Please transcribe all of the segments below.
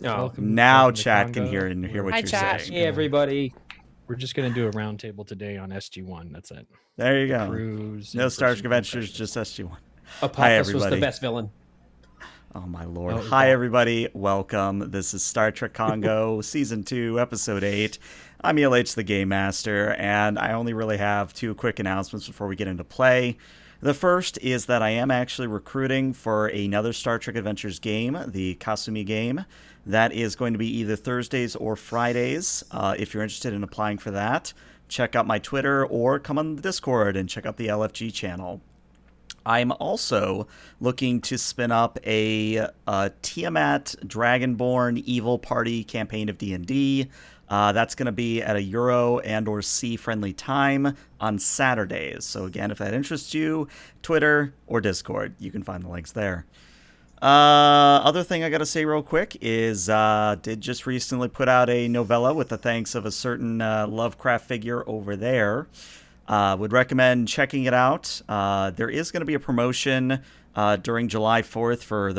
Oh, Now welcome to chat can Kongo. hear what Hi, you're chat. saying. hey everybody. We're just going to do a roundtable today on SG1. That's it. There you The go. Cruise. No Star in-person Trek Adventures, confessions. just SG1. Hi, Apophis was the everybody. best villain. Oh, my lord. Oh, Hi, well- everybody. Welcome. This is Star Trek Kongo, Season 2, Episode 8. I'm ELH, the Game Master, and I only really have two quick announcements before we get into play. The first is that I am actually recruiting for another Star Trek Adventures game, the Kasumi game. That is going to be either Thursdays or Fridays. If you're interested in applying for that, check out my Twitter or come on the Discord and check out the LFG channel. I'm also looking to spin up a Tiamat Dragonborn Evil Party campaign of D&D. That's going to be at a Euro and or C-friendly time on Saturdays. So again, if that interests you, Twitter or Discord, you can find the links there. Other thing I got to say real quick is did just recently put out a novella with the thanks of a certain Lovecraft figure over there. Would recommend checking it out. There is going to be a promotion during July 4th for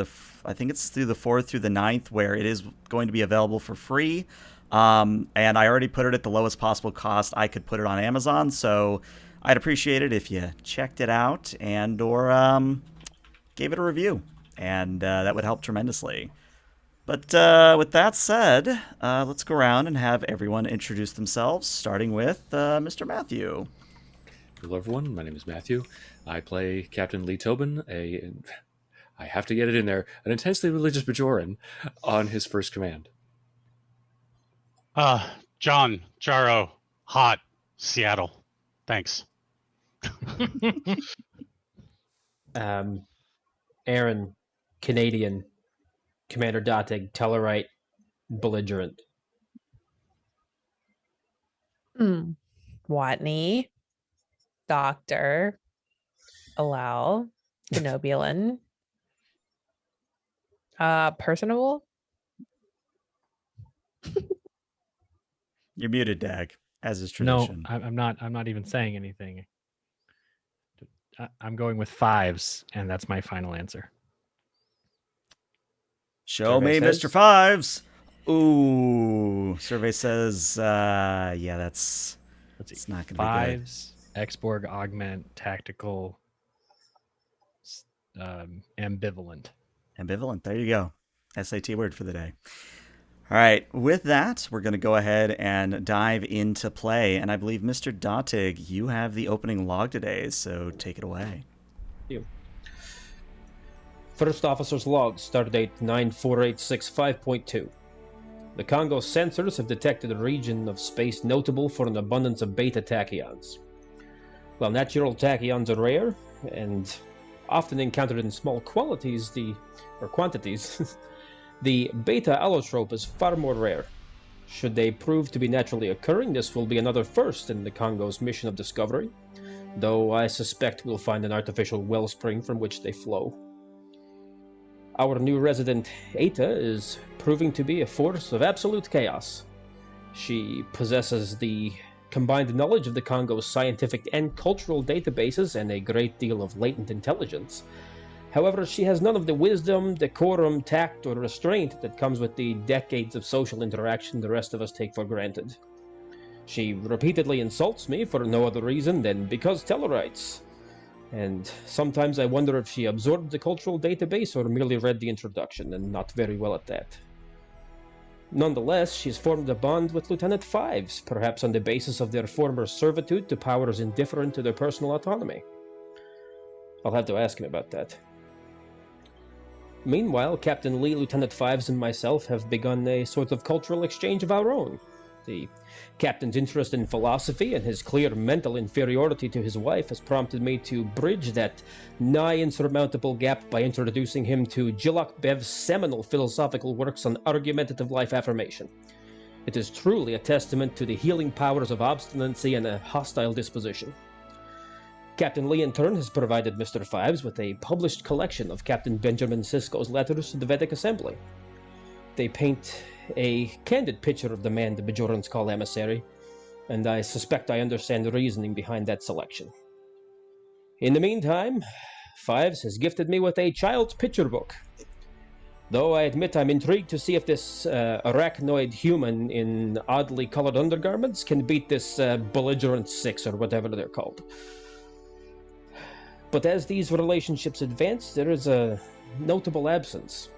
I think it's through the 4th through the 9th, where it is going to be available for free. And I already put it at the lowest possible cost I could put it on Amazon, so I'd appreciate it if you checked it out and or gave it a review, and that would help tremendously. But with that said, let's go around and have everyone introduce themselves, starting with Mr. Matthew. Hello, everyone. My name is Matthew. I play Captain Lee Tobin, I have to get it in there, an intensely religious Bajoran on his first command. John, Jaro, hot, Seattle. Thanks. Aaron, Canadian, Commander Datig, Tellarite, belligerent. Watney, Doctor, Alal, Denobulan, personable. You're muted, Dag, as is No, tradition. I'm not. I'm not even saying anything. I'm going with 5s, and that's my final answer. Show Survey me says? Mr. Fives. Ooh, survey says, yeah, that's Let's see. it's not going to be good. 5s, X-Borg, Augment, Tactical, Ambivalent. Ambivalent. There you go. SAT word for the day. All right. With that, we're going to go ahead and dive into play. And I believe, Mr. Datig, you have the opening log today, so take it away. First Officer's Log, Stardate 94865.2. The Kongo sensors have detected a region of space notable for an abundance of Beta-Tachyons. While natural tachyons are rare and often encountered in small quantities, the beta allotrope is far more rare. Should they prove to be naturally occurring, this will be another first in the Kongo's mission of discovery, though I suspect we'll find an artificial wellspring from which they flow. Our new resident, Eta, is proving to be a force of absolute chaos. She possesses the combined knowledge of the Kongo's scientific and cultural databases and a great deal of latent intelligence. However, she has none of the wisdom, decorum, tact, or restraint that comes with the decades of social interaction the rest of us take for granted. She repeatedly insults me for no other reason than because Tellarites. And sometimes I wonder if she absorbed the cultural database or merely read the introduction, and not very well at that. Nonetheless, she's formed a bond with Lieutenant Fives, perhaps on the basis of their former servitude to powers indifferent to their personal autonomy. I'll have to ask him about that. Meanwhile, Captain Lee, Lieutenant Fives, and myself have begun a sort of cultural exchange of our own. The captain's interest in philosophy and his clear mental inferiority to his wife has prompted me to bridge that nigh insurmountable gap by introducing him to Jilok Bev's seminal philosophical works on argumentative life affirmation. It is truly a testament to the healing powers of obstinacy and a hostile disposition. Captain Lee, in turn, has provided Mr. Fives with a published collection of Captain Benjamin Sisko's letters to the Vedic Assembly. They paint a candid picture of the man the Bajorans call emissary, and I suspect I understand the reasoning behind that selection. In the meantime, Fives has gifted me with a child's picture book. Though I admit I'm intrigued to see if this arachnoid human in oddly colored undergarments can beat this belligerent six or whatever they're called. But as these relationships advance, there is a notable absence.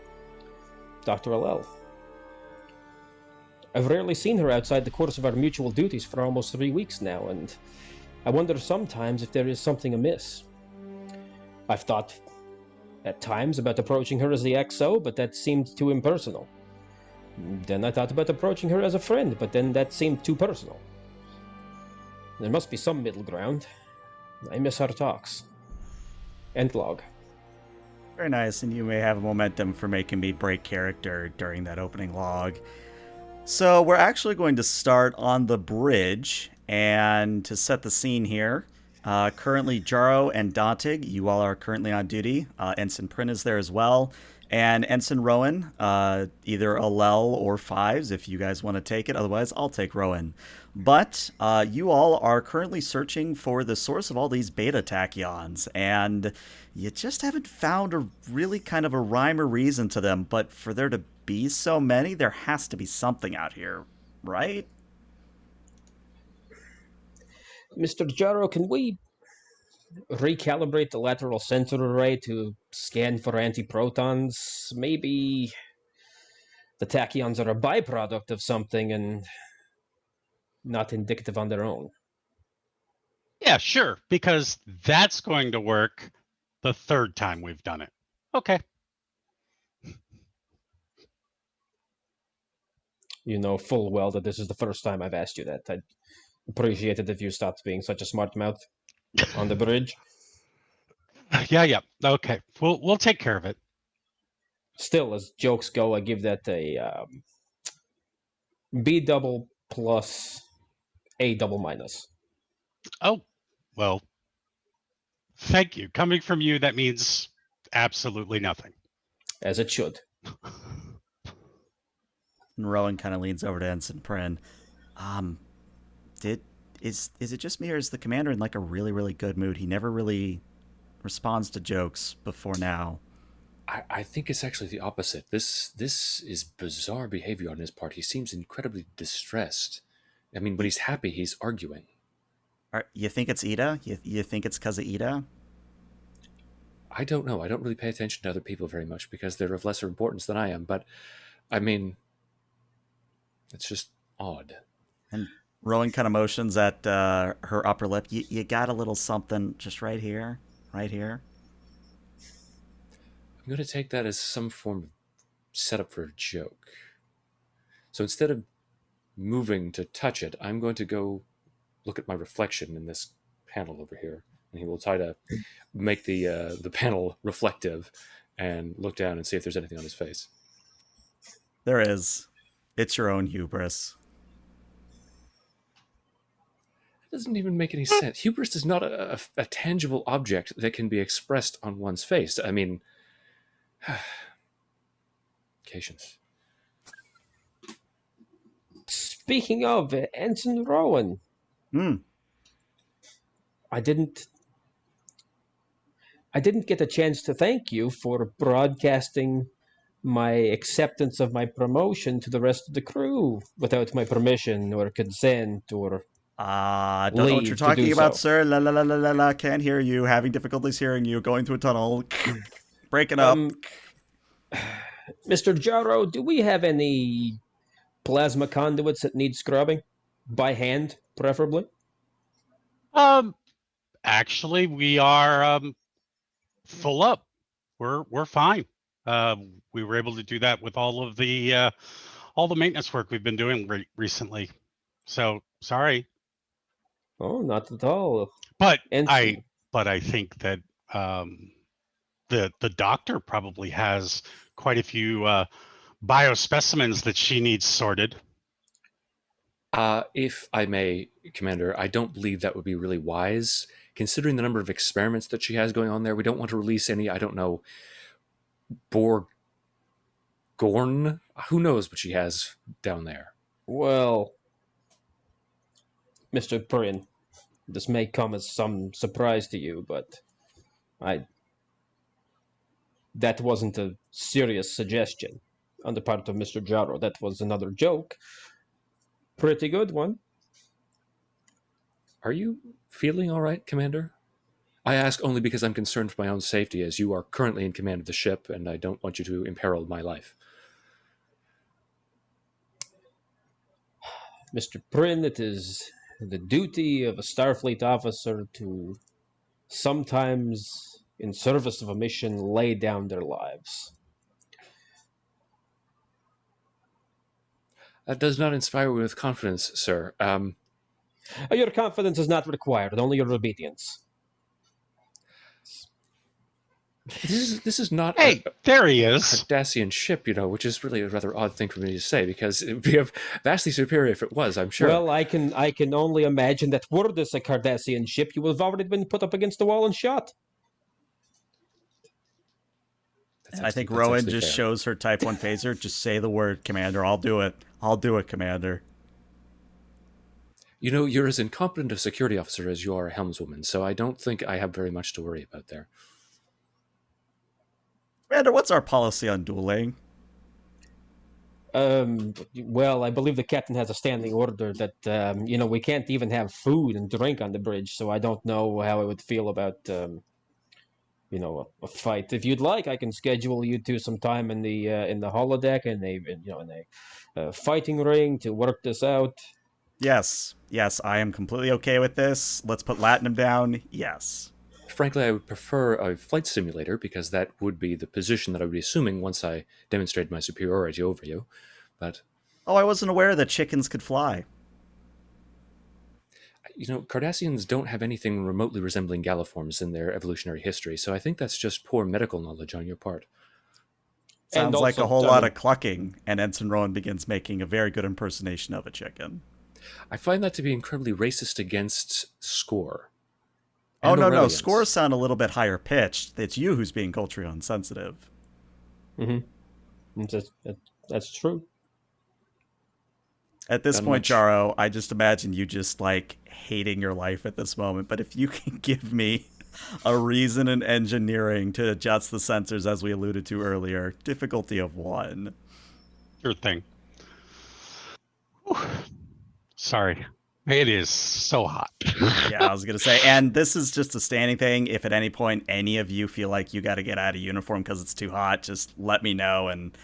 Dr. Allel. I've rarely seen her outside the course of our mutual duties for almost 3 weeks now, and I wonder sometimes if there is something amiss. I've thought at times about approaching her as the XO, but that seemed too impersonal. Then I thought about approaching her as a friend, but then that seemed too personal. There must be some middle ground. I miss our talks. End log. Very nice, and you may have a momentum for making me break character during that opening log. So we're actually going to start on the bridge, and to set the scene here, currently Jaro and Dantig, you all are currently on duty. Ensign Prin is there as well, and Ensign Rowan, either Allel or Fives if you guys want to take it, otherwise I'll take Rowan. But you all are currently searching for the source of all these Beta-Tachyons, and you just haven't found a really kind of a rhyme or reason to them, but for there to be so many, there has to be something out here, right? Mr. Jaro, can we recalibrate the lateral sensor array to scan for antiprotons? Maybe the tachyons are a byproduct of something and not indicative on their own. Yeah, sure, because that's going to work the third time we've done it. Okay. You know full well that this is the first time I've asked you that. I'd appreciate it if you stopped being such a smart mouth on the bridge. Yeah. Okay. We'll take care of it. Still, as jokes go, I give that a B double plus A double minus. Oh, well, thank you. Coming from you, that means absolutely nothing. As it should. And Rowan kind of leans over to Ensign Prin. Is it just me, or is the commander in like a really, really good mood? He never really responds to jokes before now. I think it's actually the opposite. This is bizarre behavior on his part. He seems incredibly distressed. I mean, when he's happy, he's arguing. You think it's Ida? You think it's because of Ida? I don't know. I don't really pay attention to other people very much because they're of lesser importance than I am. But, I mean, it's just odd. And Rowan kind of motions at her upper lip. You got a little something just right here. Right here. I'm going to take that as some form of setup for a joke. So instead of moving to touch it, I'm going to go look at my reflection in this panel over here. And he will try to make the panel reflective and look down and see if there's anything on his face. There is. It's your own hubris. It doesn't even make any sense. Hubris is not a tangible object that can be expressed on one's face. I mean, patience. Speaking of, Ensign Rowan. I didn't get a chance to thank you for broadcasting my acceptance of my promotion to the rest of the crew without my permission or consent or don't know what you're talking about, sir. La la la la la la. Can't hear you. Having difficulties hearing you. Going through a tunnel. Breaking up. Mr. Jaro, do we have any plasma conduits that need scrubbing? By hand, preferably? Actually, we are full up. We're fine. We were able to do that with all the maintenance work we've been doing recently. So sorry. Oh, not at all. But I think that the doctor probably has quite a few biospecimens that she needs sorted. If I may, Commander, I don't believe that would be really wise. Considering the number of experiments that she has going on there, we don't want to release any, I don't know, Gorn? Who knows what she has down there? Well, Mr. Prin, this may come as some surprise to you, but that wasn't a serious suggestion on the part of Mr. Jaro. That was another joke. Pretty good one. Are you feeling all right, Commander? I ask only because I'm concerned for my own safety, as you are currently in command of the ship, and I don't want you to imperil my life. Mr. Prin, it is the duty of a Starfleet officer to sometimes, in service of a mission, lay down their lives. That does not inspire me with confidence, sir. Your confidence is not required, only your obedience. This is not Hey, there he a is. Cardassian ship, which is really a rather odd thing for me to say, because it would be vastly superior if it was, I'm sure. Well, I can only imagine that were this a Cardassian ship, you would have already been put up against the wall and shot. I think Rowan just shows her Type 1 phaser. Just say the word, Commander. I'll do it. I'll do it, Commander. You're as incompetent a security officer as you are a helmswoman, so I don't think I have very much to worry about there. Commander, what's our policy on dueling? Well, I believe the captain has a standing order that, we can't even have food and drink on the bridge, so I don't know how I would feel about, a fight. If you'd like, I can schedule you to some time in the holodeck and in a fighting ring to work this out. Yes, I am completely okay with this. Let's put Latinum down. Yes. Frankly, I would prefer a flight simulator, because that would be the position that I would be assuming once I demonstrated my superiority over you. But I wasn't aware that chickens could fly. Cardassians don't have anything remotely resembling galliforms in their evolutionary history, so I think that's just poor medical knowledge on your part. Sounds like a whole lot of clucking, and Ensign Rowan begins making a very good impersonation of a chicken. I find that to be incredibly racist against Score. Oh, no. Scores sound a little bit higher pitched. It's you who's being culturally insensitive. Mm-hmm. That's true. At this point, Jaro, I just imagine you just, hating your life at this moment. But if you can give me a reason in engineering to adjust the sensors, as we alluded to earlier, difficulty of 1. Sure thing. Whew. Sorry. It is so hot. Yeah, I was going to say, and this is just a standing thing. If at any point any of you feel like you got to get out of uniform because it's too hot, just let me know and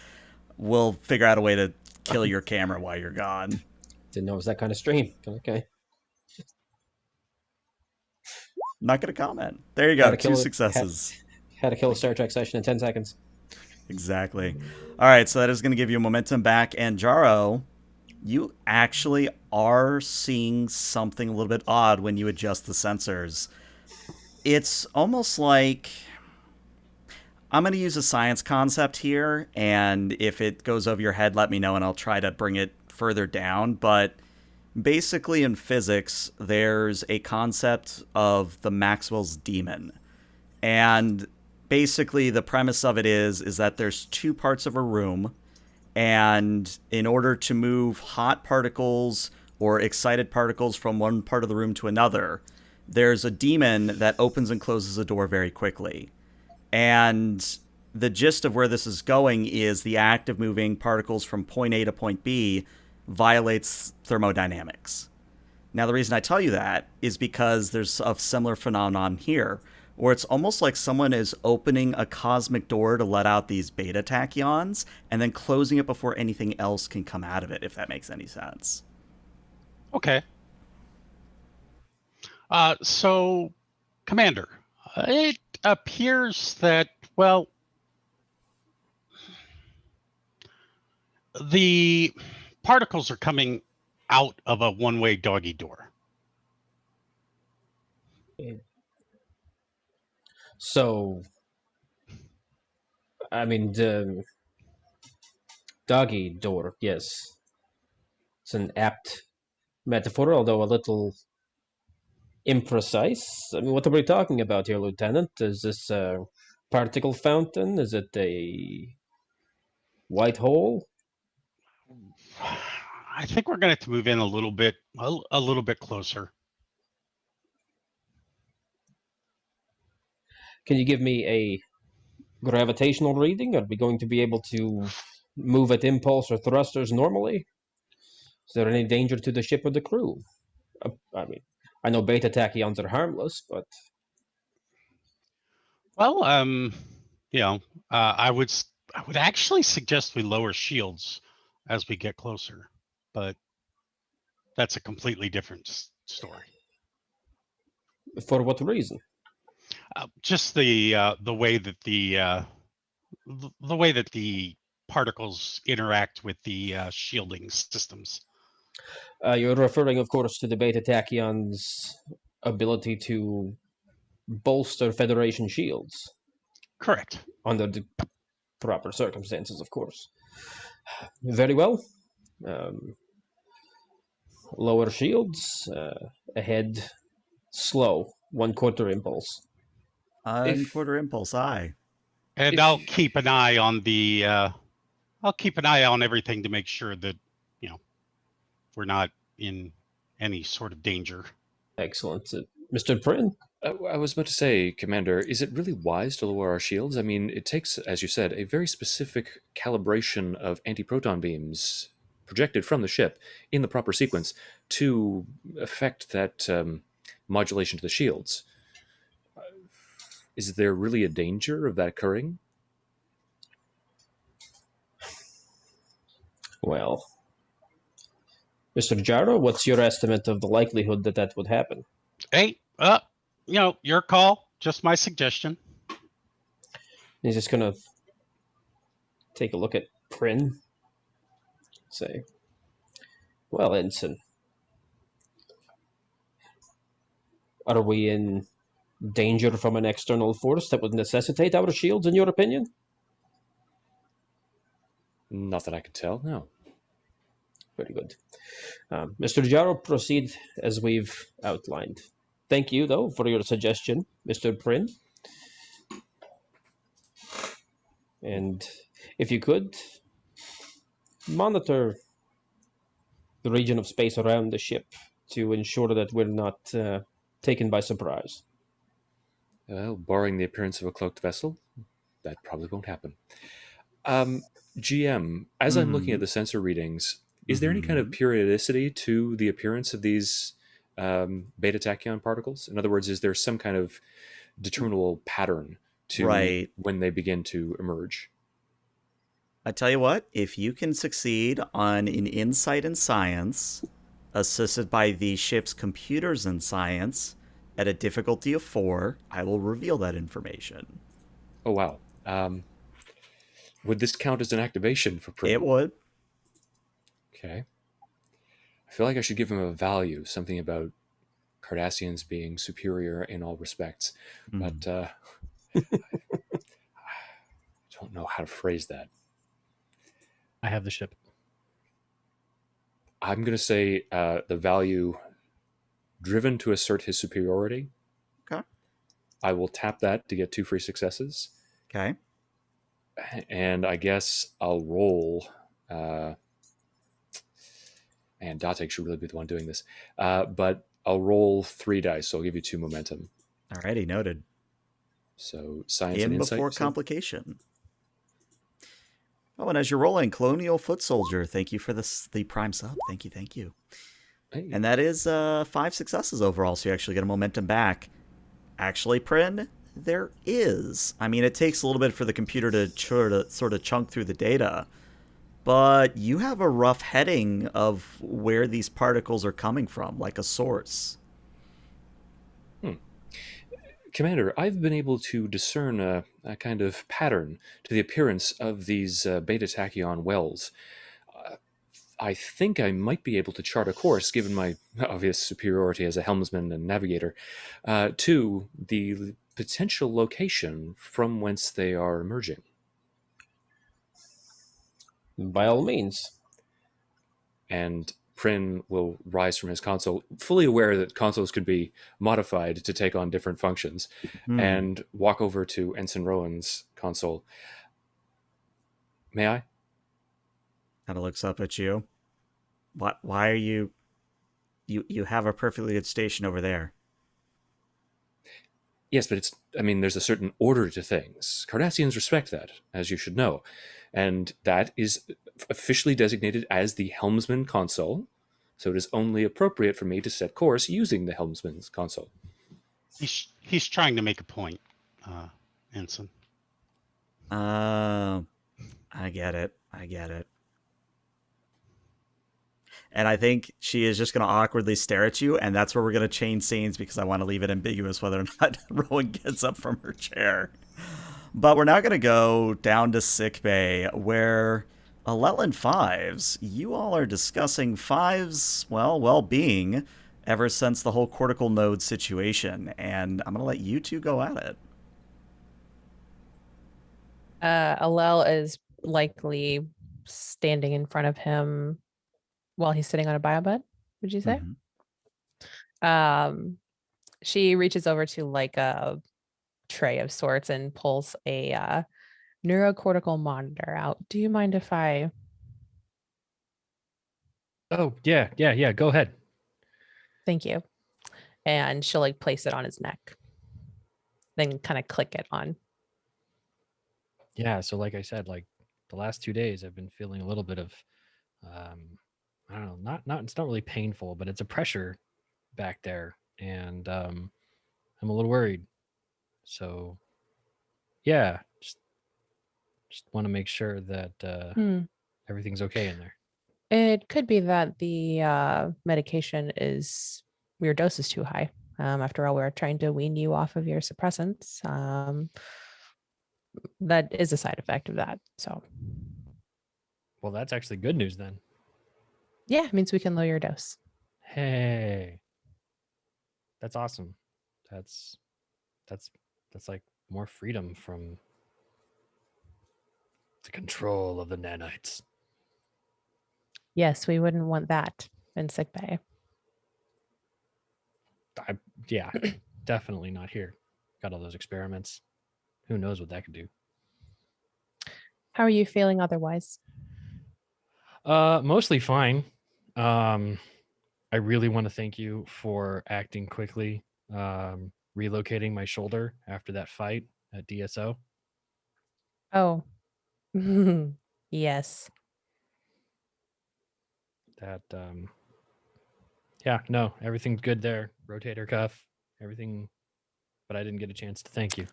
we'll figure out a way to kill your camera while you're gone. Didn't know it was that kind of stream. Okay. Not going to comment. There you go. 2 successes. Had to kill a Star Trek session in 10 seconds. Exactly. All right, so that is going to give you momentum back. And Jaro, you actually are seeing something a little bit odd when you adjust the sensors. It's almost like... I'm going to use a science concept here, and if it goes over your head, let me know, and I'll try to bring it further down. But basically in physics, there's a concept of the Maxwell's demon. And basically the premise of it is that there's 2 parts of a room, and in order to move hot particles or excited particles from one part of the room to another, there's a demon that opens and closes the door very quickly. And the gist of where this is going is the act of moving particles from point A to point B violates thermodynamics. Now, the reason I tell you that is because there's a similar phenomenon here, where it's almost like someone is opening a cosmic door to let out these beta-tachyons and then closing it before anything else can come out of it, if that makes any sense. Okay. So, Commander, it appears that, well, the particles are coming out of a one-way doggy door. So, I mean, the doggy door, yes. It's an apt metaphor, although a little imprecise. I mean, what are we talking about here, Lieutenant? Is this a particle fountain? Is it a white hole? I think we're going to have to move in a little bit closer. Can you give me a gravitational reading? Are we going to be able to move at impulse or thrusters normally? Is there any danger to the ship or the crew? I mean, I know beta-tachyons are harmless, but Well, you know, I would actually suggest we lower shields as we get closer, but that's a completely different story. for what reason? Just the way that the way that the particles interact with the shielding systems. You're referring, of course, to the beta-tachyons' ability to bolster Federation shields Correct. under the proper circumstances, of course. Very well. Um, lower shields, ahead, slow, 1/4 impulse. Quarter impulse, aye. And If I'll you- keep an eye on the I'll keep an eye on everything to make sure that, you know, we're not in any sort of danger. Excellent. Mr. Prin? I was about to say, Commander, is it really wise to lower our shields? I mean, it takes, as you said, a very specific calibration of anti-proton beams projected from the ship in the proper sequence to affect that modulation to the shields. Is there really a danger of that occurring? Well, Mr. Jaro, what's your estimate of the likelihood that that would happen? Hey, you know, your call, just my suggestion. He's just gonna take a look at Prin. Say, well, Ensign, are we in danger from an external force that would necessitate our shields, in your opinion? Not that I can tell, no. Very good. Mr. Jaro, proceed as we've outlined. Thank you, though, for your suggestion, Mr. Prin. And if you could, monitor the region of space around the ship to ensure that we're not taken by surprise. Well, barring the appearance of a cloaked vessel, that probably won't happen. GM, as I'm looking at the sensor readings, is there any kind of periodicity to the appearance of these beta-tachyon particles? In other words, is there some kind of determinable pattern to when they begin to emerge? I tell you what, if you can succeed on an insight in science, assisted by the ship's computers in science, at a difficulty of 4, I will reveal that information. Oh, wow. Would this count as an activation for Prim? It would. Okay. I feel like I should give him a value, something about Cardassians being superior in all respects. But I don't know how to phrase that. I have the ship. I'm going to say the value driven to assert his superiority. Okay. I will tap that to get 2 free successes. Okay. And I guess I'll roll. And Datek should really be the one doing this. But I'll roll 3 dice, so I'll give you 2 momentum. Alrighty, noted. So science and insight. Before complication. Oh, and as you're rolling, Colonial Foot Soldier, thank you for the prime sub. Thank you. Hey. And that is 5 successes overall, so you actually get a momentum back. Actually, Prin, there is. I mean, it takes a little bit for the computer to sort of chunk through the data, but you have a rough heading of where these particles are coming from, like a source. Commander, I've been able to discern a kind of pattern to the appearance of these beta-tachyon wells. I think I might be able to chart a course, given my obvious superiority as a helmsman and navigator, to the potential location from whence they are emerging. By all means. And Prin will rise from his console, fully aware that consoles could be modified to take on different functions, and walk over to Ensign Rowan's console. May I? Kind of looks up at you. Why are you have a perfectly good station over there? Yes, but there's a certain order to things. Cardassians respect that, as you should know. And that is officially designated as the helmsman console. So it is only appropriate for me to set course using the helmsman's console. He's trying to make a point, Ensign. I get it. And I think she is just going to awkwardly stare at you, and that's where we're going to change scenes because I want to leave it ambiguous whether or not Rowan gets up from her chair. But we're now going to go down to sickbay, where Alel Fives, you all are discussing Fives' well-being ever since the whole cortical node situation, and I'm going to let you two go at it. Alel is likely standing in front of him while he's sitting on a biobed, would you say? Mm-hmm. She reaches over to like a tray of sorts and pulls a neurocortical monitor out. Do you mind if I... Oh, yeah. Go ahead. Thank you. And she'll like place it on his neck, then kind of click it on. Yeah. So like I said, like the last 2 days, I've been feeling a little bit of, I don't know, it's not really painful, but it's a pressure back there. And I'm a little worried. So yeah, just want to make sure that everything's okay in there. It could be that the medication your dose is too high. After all, we're trying to wean you off of your suppressants. That is a side effect of that. So, Well, that's actually good news then. yeah, it means we can lower your dose. Hey, that's awesome. That's like more freedom from the control of the nanites. Yes, we wouldn't want that in sickbay. Yeah, definitely not here. Got all those experiments. Who knows what that could do? How are you feeling otherwise? Mostly fine. I really want to thank you for acting quickly, relocating my shoulder after that fight at DSO. Oh, yes. That, yeah, no, everything's good there. Rotator cuff, everything, but I didn't get a chance to thank you.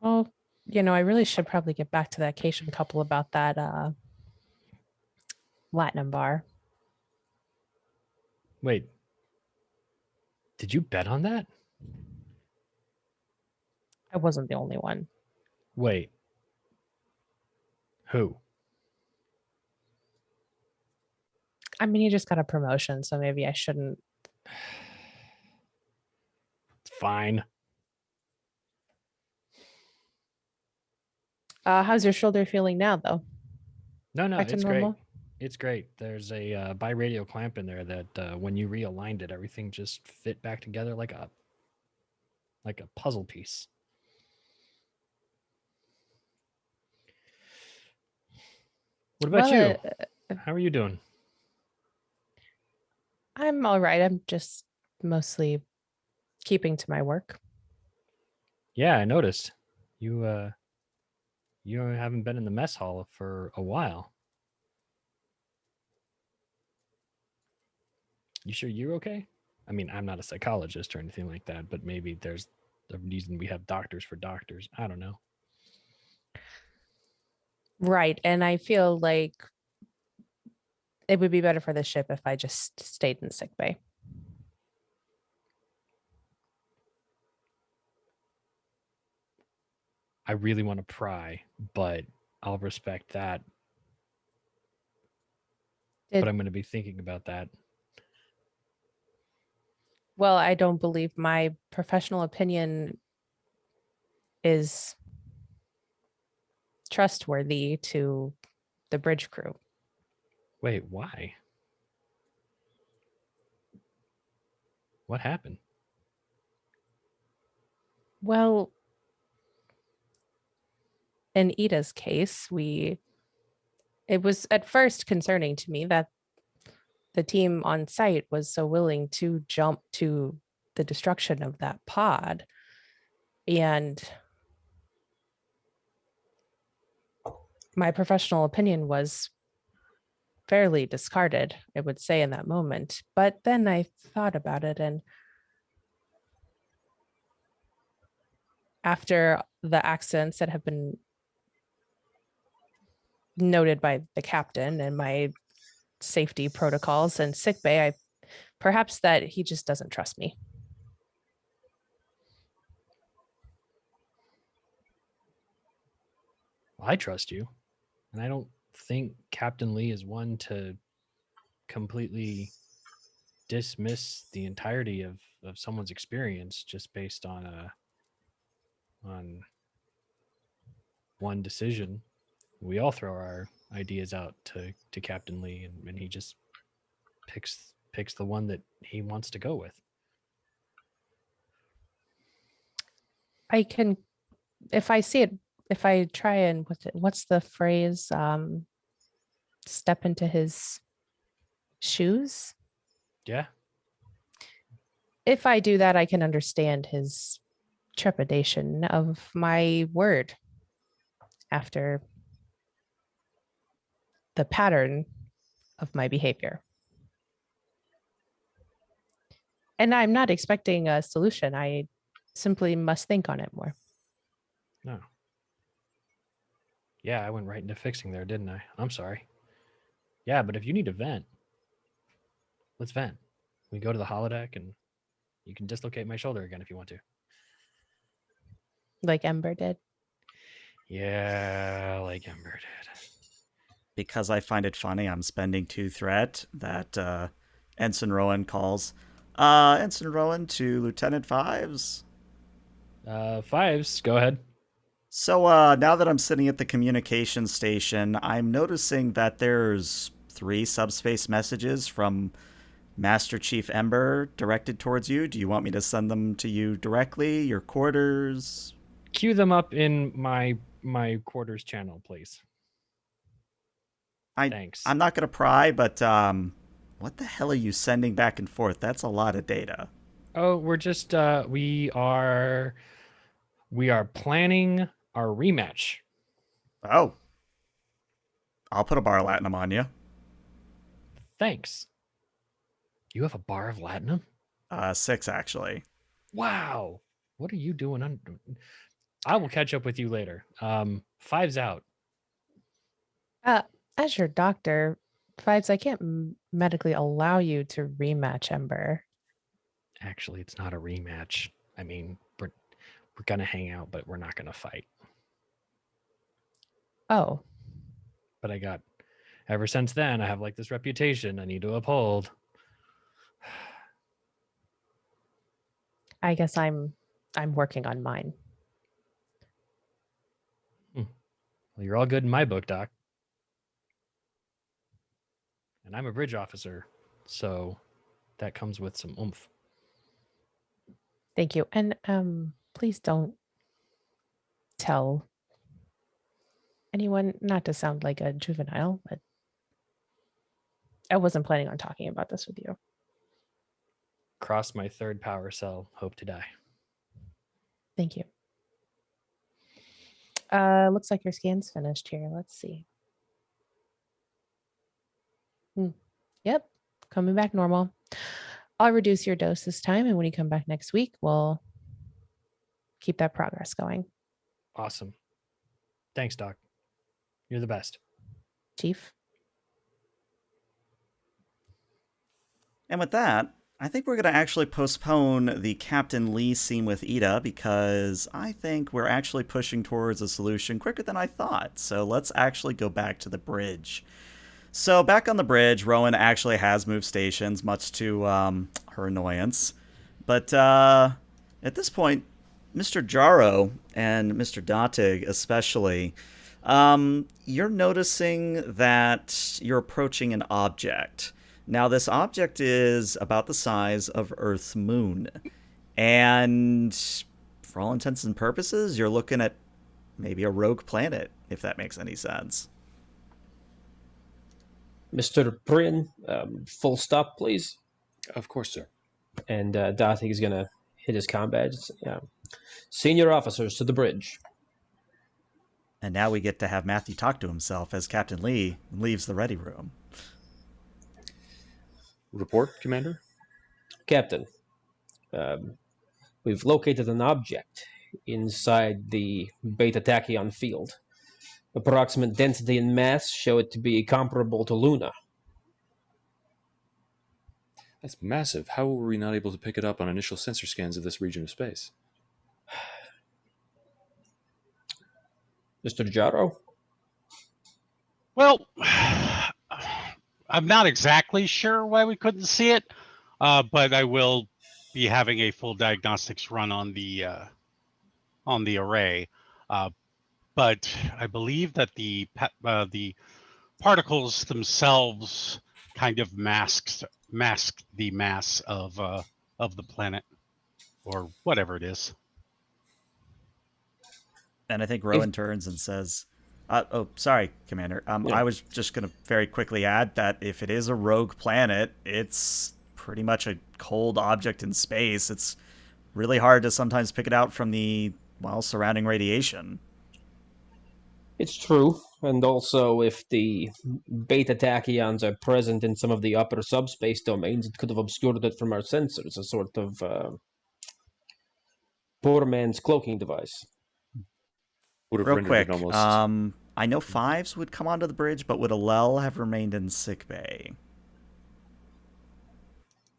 Well, I really should probably get back to that Cation couple about that Platinum bar. Wait, did you bet on that? I wasn't the only one. Wait, who? I mean, you just got a promotion, so maybe I shouldn't. It's fine. How's your shoulder feeling now, though? No, Back to it's great. normal? It's great. There's a bi-radial clamp in there that when you realigned it, everything just fit back together like a puzzle piece. What about you? How are you doing? I'm all right. I'm just mostly keeping to my work. Yeah, I noticed. You haven't been in the mess hall for a while. You sure you're okay? I mean, I'm not a psychologist or anything like that, but maybe there's a reason we have doctors for doctors. I don't know. Right. And I feel like it would be better for the ship if I just stayed in sickbay. I really want to pry, but I'll respect that. But I'm going to be thinking about that. Well, I don't believe my professional opinion is trustworthy to the bridge crew. Wait, why? What happened? Well, in Ida's case, it was at first concerning to me that the team on site was so willing to jump to the destruction of that pod. And my professional opinion was fairly discarded, I would say, in that moment. But then I thought about it, and after the accidents that have been noted by the captain and my safety protocols and sickbay, perhaps that he just doesn't trust me. I trust you, and I don't think Captain Lee is one to completely dismiss the entirety of someone's experience just based on one decision. We all throw our ideas out to Captain Lee, and he just picks the one that he wants to go with. I can, if I see it, if I try and what's the phrase? Step into his shoes. Yeah. If I do that, I can understand his trepidation of my word after the pattern of my behavior. And I'm not expecting a solution. I simply must think on it more. No. Yeah, I went right into fixing there, didn't I? I'm sorry. Yeah, but if you need to vent, let's vent. We go to the holodeck and you can dislocate my shoulder again if you want to. Like Ember did. Yeah, like Ember did. Because I find it funny, I'm spending 2 threat that Ensign Rowan calls. Ensign Rowan to Lieutenant Fives. Fives, go ahead. So now that I'm sitting at the communication station, I'm noticing that there's 3 subspace messages from Master Chief Ember directed towards you. Do you want me to send them to you directly, your quarters? Cue them up in my quarters channel, please. Thanks. I'm not going to pry, but what the hell are you sending back and forth? That's a lot of data. Oh, we're just we are planning our rematch. Oh. I'll put a bar of latinum on you. Thanks. You have a bar of latinum? 6, actually. Wow. What are you doing? I will catch up with you later. Five's out. As your doctor, Fives, I can't medically allow you to rematch Ember. Actually, it's not a rematch. I mean, we're gonna hang out, but we're not gonna fight. Oh. But ever since then, I have like this reputation I need to uphold. I guess I'm working on mine. Well, you're all good in my book, Doc. And I'm a bridge officer, so that comes with some oomph. Thank you. And please don't tell anyone, not to sound like a juvenile, but I wasn't planning on talking about this with you. Cross my 3rd power cell, hope to die. Thank you. Looks like your scan's finished here. Let's see. Yep, coming back normal. I'll reduce your dose this time, and when you come back next week, we'll keep that progress going. Awesome. Thanks, Doc. You're the best. Chief. And with that, I think we're going to actually postpone the Captain Lee scene with Ida because I think we're actually pushing towards a solution quicker than I thought. So let's actually go back to the bridge. So back on the bridge, Rowan actually has moved stations, much to her annoyance. But at this point, Mr. Jaro and Mr. Datig especially, you're noticing that you're approaching an object. Now, this object is about the size of Earth's moon. And for all intents and purposes, you're looking at maybe a rogue planet, if that makes any sense. Mr. Prin, full stop, please. Of course, sir. And Dathig is going to hit his comm badge. Yeah. Senior officers to the bridge. And now we get to have Matthew talk to himself as Captain Lee leaves the ready room. Report, Commander? Captain, we've located an object inside the Beta-Tachyon field. Approximate density and mass show it to be comparable to Luna. That's massive. How were we not able to pick it up on initial sensor scans of this region of space? Mr. Jaro? Well, I'm not exactly sure why we couldn't see it, but I will be having a full diagnostics run on the array. But I believe that the particles themselves kind of mask the mass of the planet, or whatever it is. And I think Rowan turns and says, oh, sorry, Commander. Yeah. I was just going to very quickly add that if it is a rogue planet, it's pretty much a cold object in space. It's really hard to sometimes pick it out from the, surrounding radiation. It's true. And also, if the Beta-Tachyons are present in some of the upper subspace domains, it could have obscured it from our sensors, a sort of poor man's cloaking device. Would have Real rendered quick, it almost... I know Fives would come onto the bridge, but would Alel have remained in sickbay?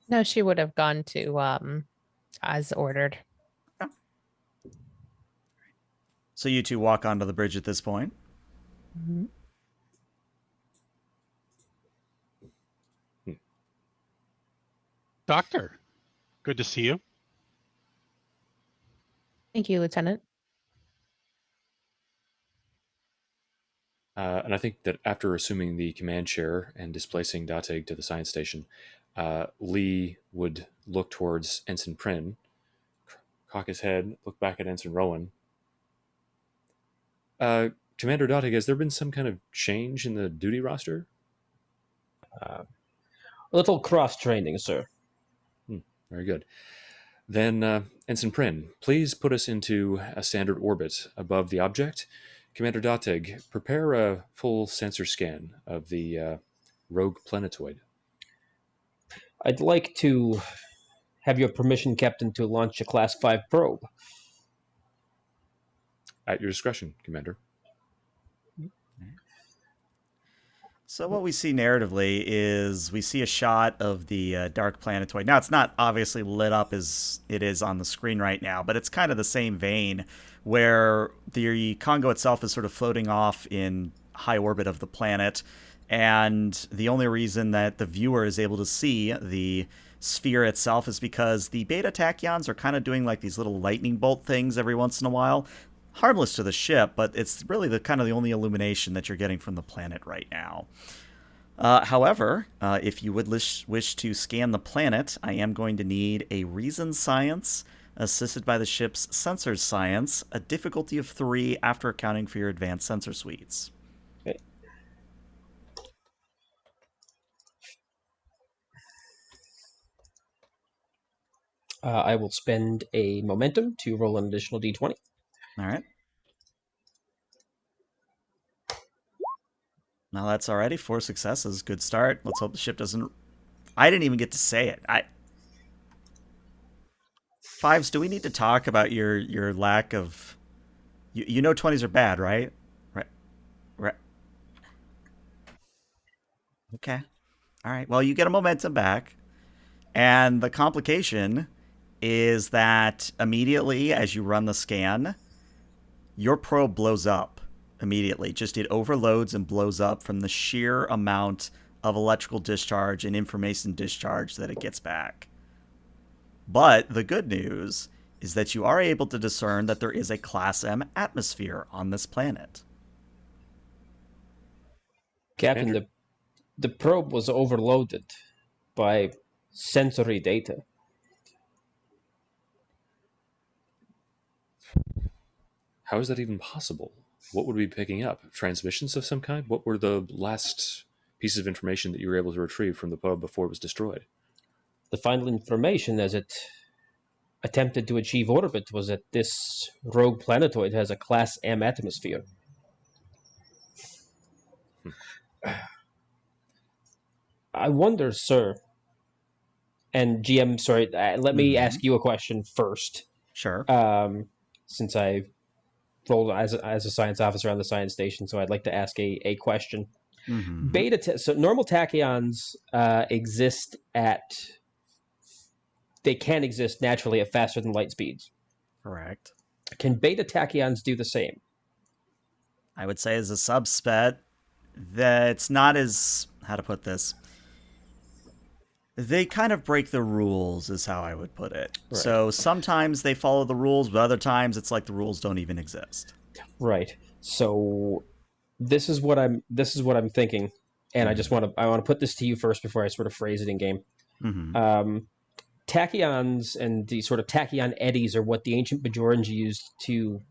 No, she would have gone to as ordered. So you two walk onto the bridge at this point. Mm-hmm. Doctor, good to see you. Thank you, Lieutenant. And I think that after assuming the command chair and displacing Datig to the science station, Lee would look towards Ensign Prin, cock his head, look back at Ensign Rowan. Commander Datig, has there been some kind of change in the duty roster? A little cross-training, sir. Very good. Then, Ensign Prin, please put us into a standard orbit above the object. Commander Datig, prepare a full sensor scan of the rogue planetoid. I'd like to have your permission, Captain, to launch a Class 5 probe. At your discretion, Commander. So what we see narratively is we see a shot of the dark planetoid. Now, it's not obviously lit up as it is on the screen right now, but it's kind of the same vein where the Kongo itself is sort of floating off in high orbit of the planet, and the only reason that the viewer is able to see the sphere itself is because the Beta-Tachyons are kind of doing like these little lightning bolt things every once in a while. Harmless to the ship, but it's really the kind of the only illumination that you're getting from the planet right now. However, if you would wish to scan the planet, I am going to need a reason science assisted by the ship's sensors science, a difficulty of 3 after accounting for your advanced sensor suites. Okay. I will spend a momentum to roll an additional d20. All right. Now that's already 4 successes. Good start. Let's hope the ship doesn't... I didn't even get to say it. Fives, do we need to talk about your lack of... You know 20s are bad, right? Right. Okay. All right. Well, you get a momentum back. And the complication is that immediately as you run the scan, your probe blows up immediately. Just it overloads and blows up from the sheer amount of electrical discharge and information discharge that it gets back. But the good news is that you are able to discern that there is a Class M atmosphere on this planet. Captain, the probe was overloaded by sensory data. How is that even possible? What would we be picking up? Transmissions of some kind? What were the last pieces of information that you were able to retrieve from the probe before it was destroyed? The final information as it attempted to achieve orbit was that this rogue planetoid has a Class M atmosphere. I wonder, sir, and GM, sorry, let me ask you a question first. Sure. Since I rolled as a science officer on the science station, so I'd like to ask a question. So normal tachyons exist at... They can exist naturally at faster than light speeds. Correct. Can beta-tachyons do the same? I would say as a subspec, that's not as... How to put this? They kind of break the rules, is how I would put it. Right. So sometimes they follow the rules, but other times it's like the rules don't even exist. Right. So this is what I'm thinking, and I want to put this to you first before I sort of phrase it in game. Tachyons and the sort of tachyon eddies are what the ancient Bajorans used to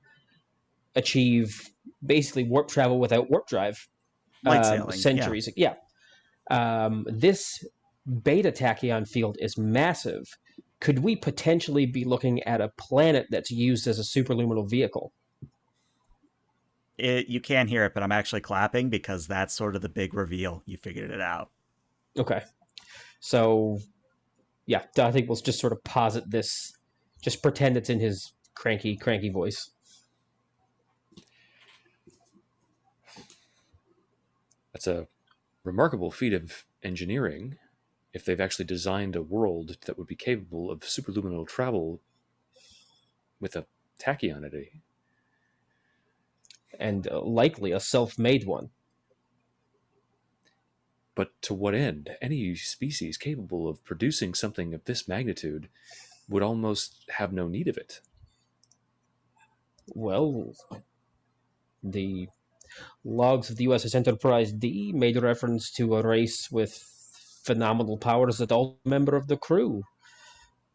achieve basically warp travel without warp drive. Light sailing, centuries. Yeah. This beta-tachyon field is massive. Could we potentially be looking at a planet that's used as a superluminal vehicle? You can't hear it, but I'm actually clapping because that's sort of the big reveal. You figured it out. Okay. So, yeah, I think we'll just sort of posit this, just pretend it's in his cranky voice. That's a remarkable feat of engineering if they've actually designed a world that would be capable of superluminal travel with a tachyon eddy. And likely a self-made one. But to what end? Any species capable of producing something of this magnitude would almost have no need of it. Well, the logs of the USS Enterprise D made reference to a race with phenomenal powers that all member of the crew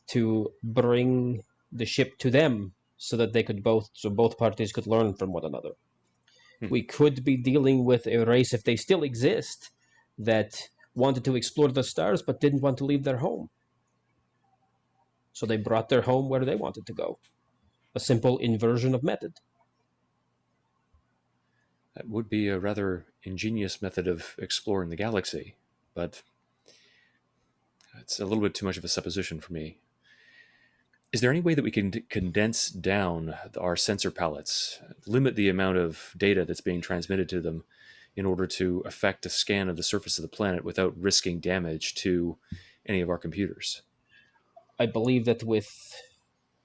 to bring the ship to them so that both parties could learn from one another. We could be dealing with a race, if they still exist, that wanted to explore the stars but didn't want to leave their home. So they brought their home where they wanted to go. A simple inversion of method. That would be a rather ingenious method of exploring the galaxy, but it's a little bit too much of a supposition for me. Is there any way that we can condense down our sensor palettes, limit the amount of data that's being transmitted to them in order to effect a scan of the surface of the planet without risking damage to any of our computers? I believe that with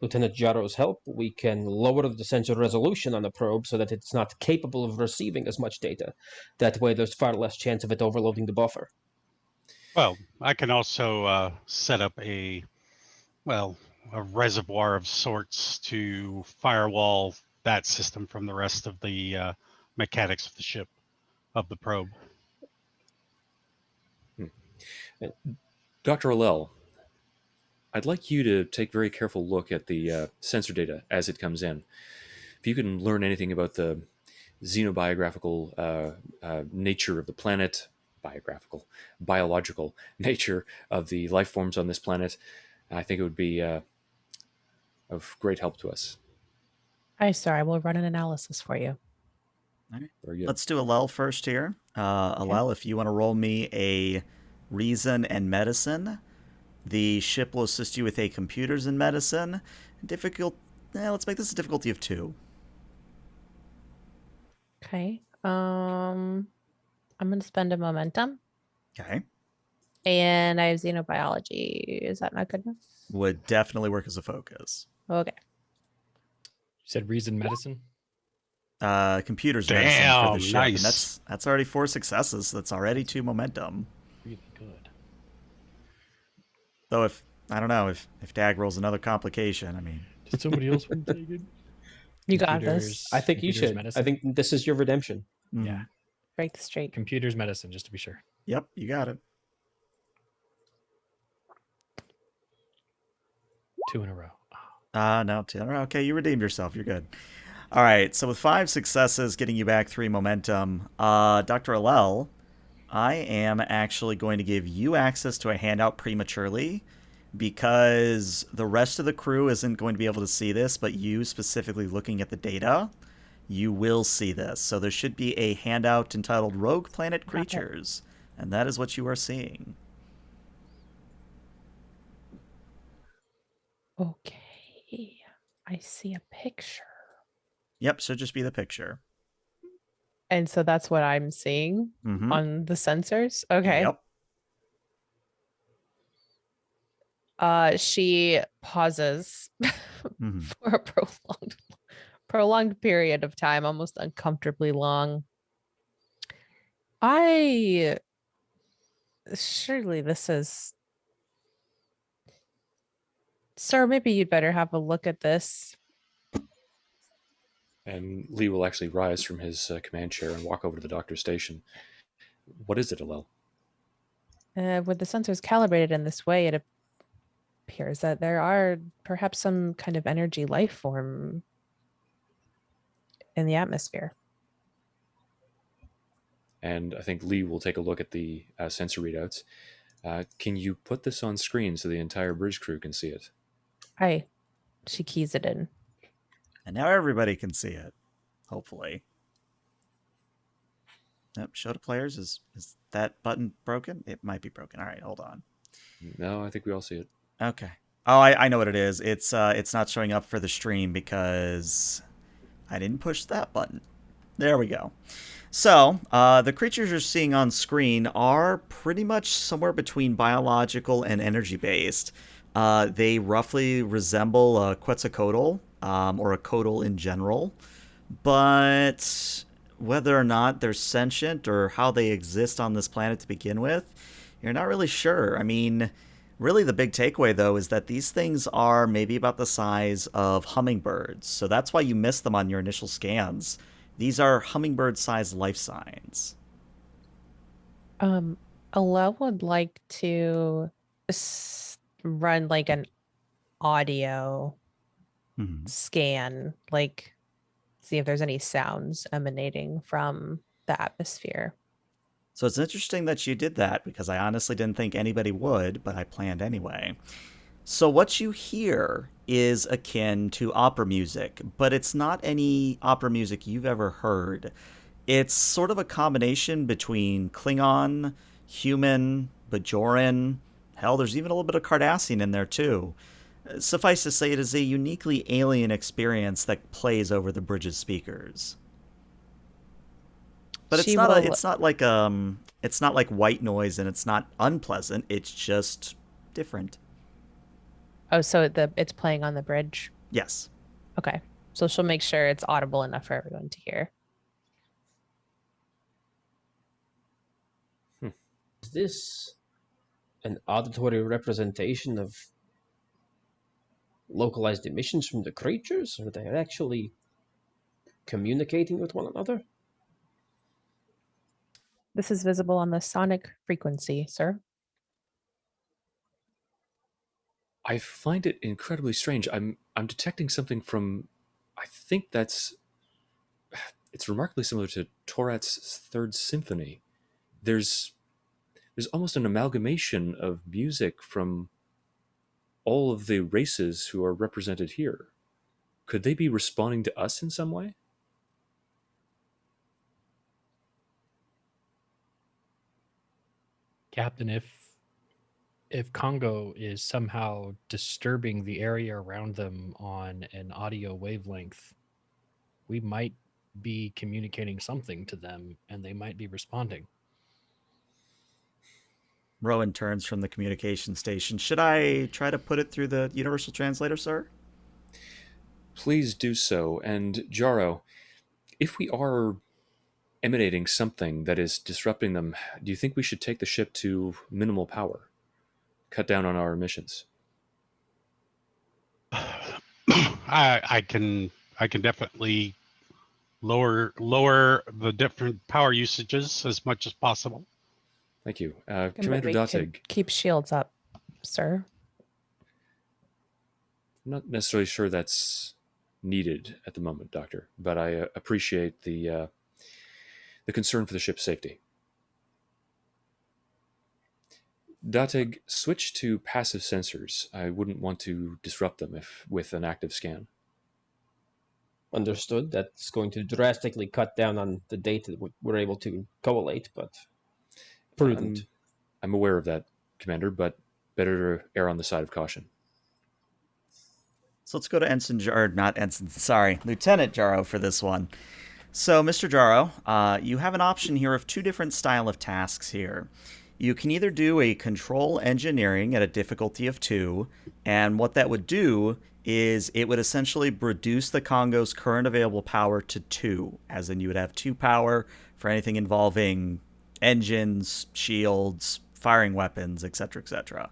Lieutenant Jaro's help, we can lower the sensor resolution on the probe so that it's not capable of receiving as much data. That way there's far less chance of it overloading the buffer. Well, I can also set up a reservoir of sorts to firewall that system from the rest of the mechanics of the ship, of the probe. Dr. Allel, I'd like you to take a very careful look at the sensor data as it comes in. If you can learn anything about the xenobiographical nature of the planet, biological nature of the life forms on this planet, I think it would be of great help to us. Aye, sir. I will run an analysis for you. All right. Very good. Let's do Alel first here. Alel, if you want to roll me a reason and medicine, the ship will assist you with a computers and medicine. Let's make this a difficulty of 2. Okay. I'm going to spend a momentum. Okay. And I have xenobiology. Is that not good enough? Would definitely work as a focus. Okay. You said reason medicine? Computers medicine for the ship. Nice. And that's already 4 successes. So that's already 2 momentum. Really good. Though if Dag rolls another complication, I mean, Did somebody else want to take it? You got Computers- this. I think you computers should. medicine? I think this is your redemption. Yeah. Break the streak. Computers medicine, just to be sure. Yep, you got it. 2 in a row. No, 2. Okay, you redeemed yourself. You're good. All right, so with 5 successes, getting you back 3 momentum, Dr. Alel, I am actually going to give you access to a handout prematurely, because the rest of the crew isn't going to be able to see this, but you specifically looking at the data, you will see this. So there should be a handout entitled Rogue Planet Creatures, and that is what you are seeing. Okay. I see a picture. Yep, should just be the picture. And so that's what I'm seeing Mm-hmm. on the sensors. Okay. Yep. She pauses Mm-hmm. for a prolonged period of time, almost uncomfortably long. Surely this is, sir, maybe you'd better have a look at this. And Lee will actually rise from his command chair and walk over to the doctor's station. What is it, Alel? With the sensors calibrated in this way, it appears that there are perhaps some kind of energy life form in the atmosphere. And I think Lee will take a look at the sensor readouts. Can you put this on screen so the entire bridge crew can see it? She keys it in. And now everybody can see it, hopefully. Yep, show to players. Is that button broken? It might be broken. All right, hold on. No, I think we all see it. Okay. Oh, I know what it is. It's not showing up for the stream because I didn't push that button. There we go. So, the creatures you're seeing on screen are pretty much somewhere between biological and energy-based. They roughly resemble a Quetzalcoatl, or a Coatl in general, but whether or not they're sentient or how they exist on this planet to begin with, you're not really sure. I mean, really the big takeaway, though, is that these things are maybe about the size of hummingbirds, so that's why you missed them on your initial scans. These are hummingbird-sized life signs. Alel would like to run like an audio scan, like see if there's any sounds emanating from the atmosphere. So it's interesting that you did that, because I honestly didn't think anybody would, but I planned anyway. So what you hear is akin to opera music, but it's not any opera music you've ever heard. It's sort of a combination between Klingon, human, Bajoran. Hell, there's even a little bit of Cardassian in there too. Suffice to say, it is a uniquely alien experience that plays over the bridge's speakers. But it's not like white noise, and it's not unpleasant. It's just different. Oh, so it's playing on the bridge? Yes. Okay. So she'll make sure it's audible enough for everyone to hear. Is this an auditory representation of localized emissions from the creatures? Are they actually communicating with one another? This is visible on the sonic frequency, sir. I find it incredibly strange. I'm detecting something from, I think it's remarkably similar to Torat's Third Symphony. There's almost an amalgamation of music from all of the races who are represented here. Could they be responding to us in some way? Captain, if Congo is somehow disturbing the area around them on an audio wavelength, we might be communicating something to them, and they might be responding. Rowan turns from the communication station. Should I try to put it through the universal translator, sir? Please do so. And Jaro, if we are emanating something that is disrupting them, do you think we should take the ship to minimal power? Cut down on our emissions? I can definitely lower the different power usages as much as possible. Thank you. But Commander we could Datig, keep shields up, sir. I'm not necessarily sure that's needed at the moment, Doctor, but I appreciate the concern for the ship's safety. Datig, switch to passive sensors. I wouldn't want to disrupt them with an active scan. Understood. That's going to drastically cut down on the data that we're able to collate, but prudent. I'm aware of that, Commander, but better to err on the side of caution. So let's go to Lieutenant Jaro for this one. So, Mr. Jaro, you have an option here of two different style of tasks here. You can either do a control engineering at a difficulty of 2, and what that would do is it would essentially reduce the Kongo's current available power to 2, as in you would have 2 power for anything involving engines, shields, firing weapons, etc., etc.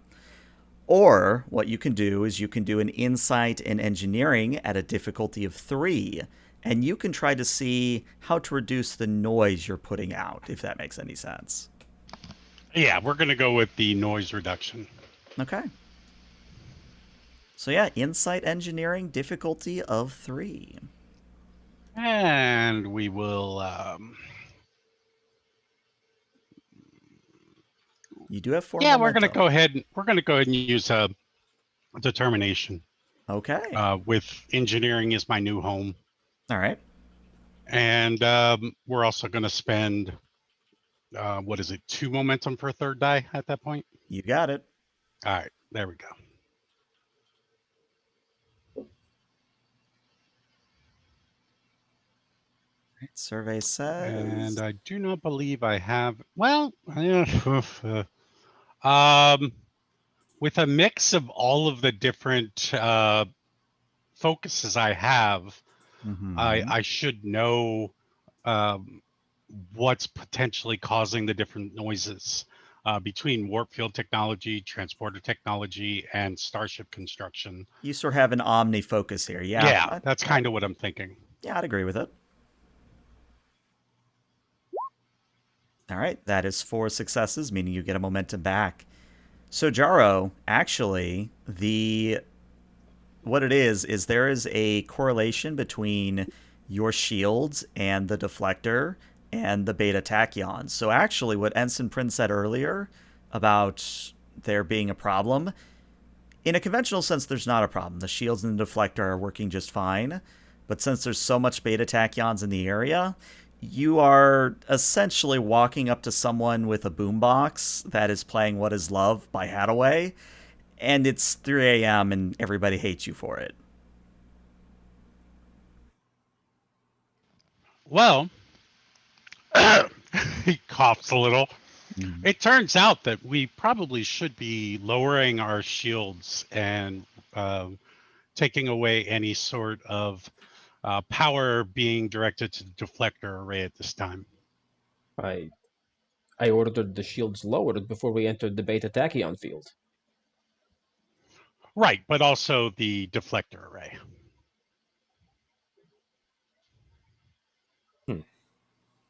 Or what you can do is you can do an insight in engineering at a difficulty of 3, and you can try to see how to reduce the noise you're putting out, if that makes any sense. Yeah, we're going to go with the noise reduction. Okay. So yeah, insight engineering, difficulty of 3. And we will... You do have 4 Yeah, momentum. we're going to go ahead and use determination. Okay. With engineering is my new home. All right. And we're also going to spend, 2 momentum per third die at that point? You got it. All right, there we go. Right, survey says. And I do not believe I have. Well, with a mix of all of the different focuses I have, I should know what's potentially causing the different noises between warp field technology, transporter technology, and starship construction. You sort of have an omni focus here. Yeah. Yeah, that's kind of what I'm thinking. Yeah, I'd agree with it. All right, that is 4 successes, meaning you get a momentum back. So Jaro, actually, what it is there is a correlation between your shields and the deflector and the Beta-Tachyons. So actually, what Ensign Prince said earlier about there being a problem, in a conventional sense, there's not a problem. The shields and the deflector are working just fine. But since there's so much Beta-Tachyons in the area, you are essentially walking up to someone with a boombox that is playing What Is Love by Hathaway, and it's 3 a.m. and everybody hates you for it. Well, he coughs a little. It turns out that we probably should be lowering our shields and taking away any sort of power being directed to the deflector array at this time. I ordered the shields lowered before we entered the Beta-Tachyon field. Right, but also the deflector array.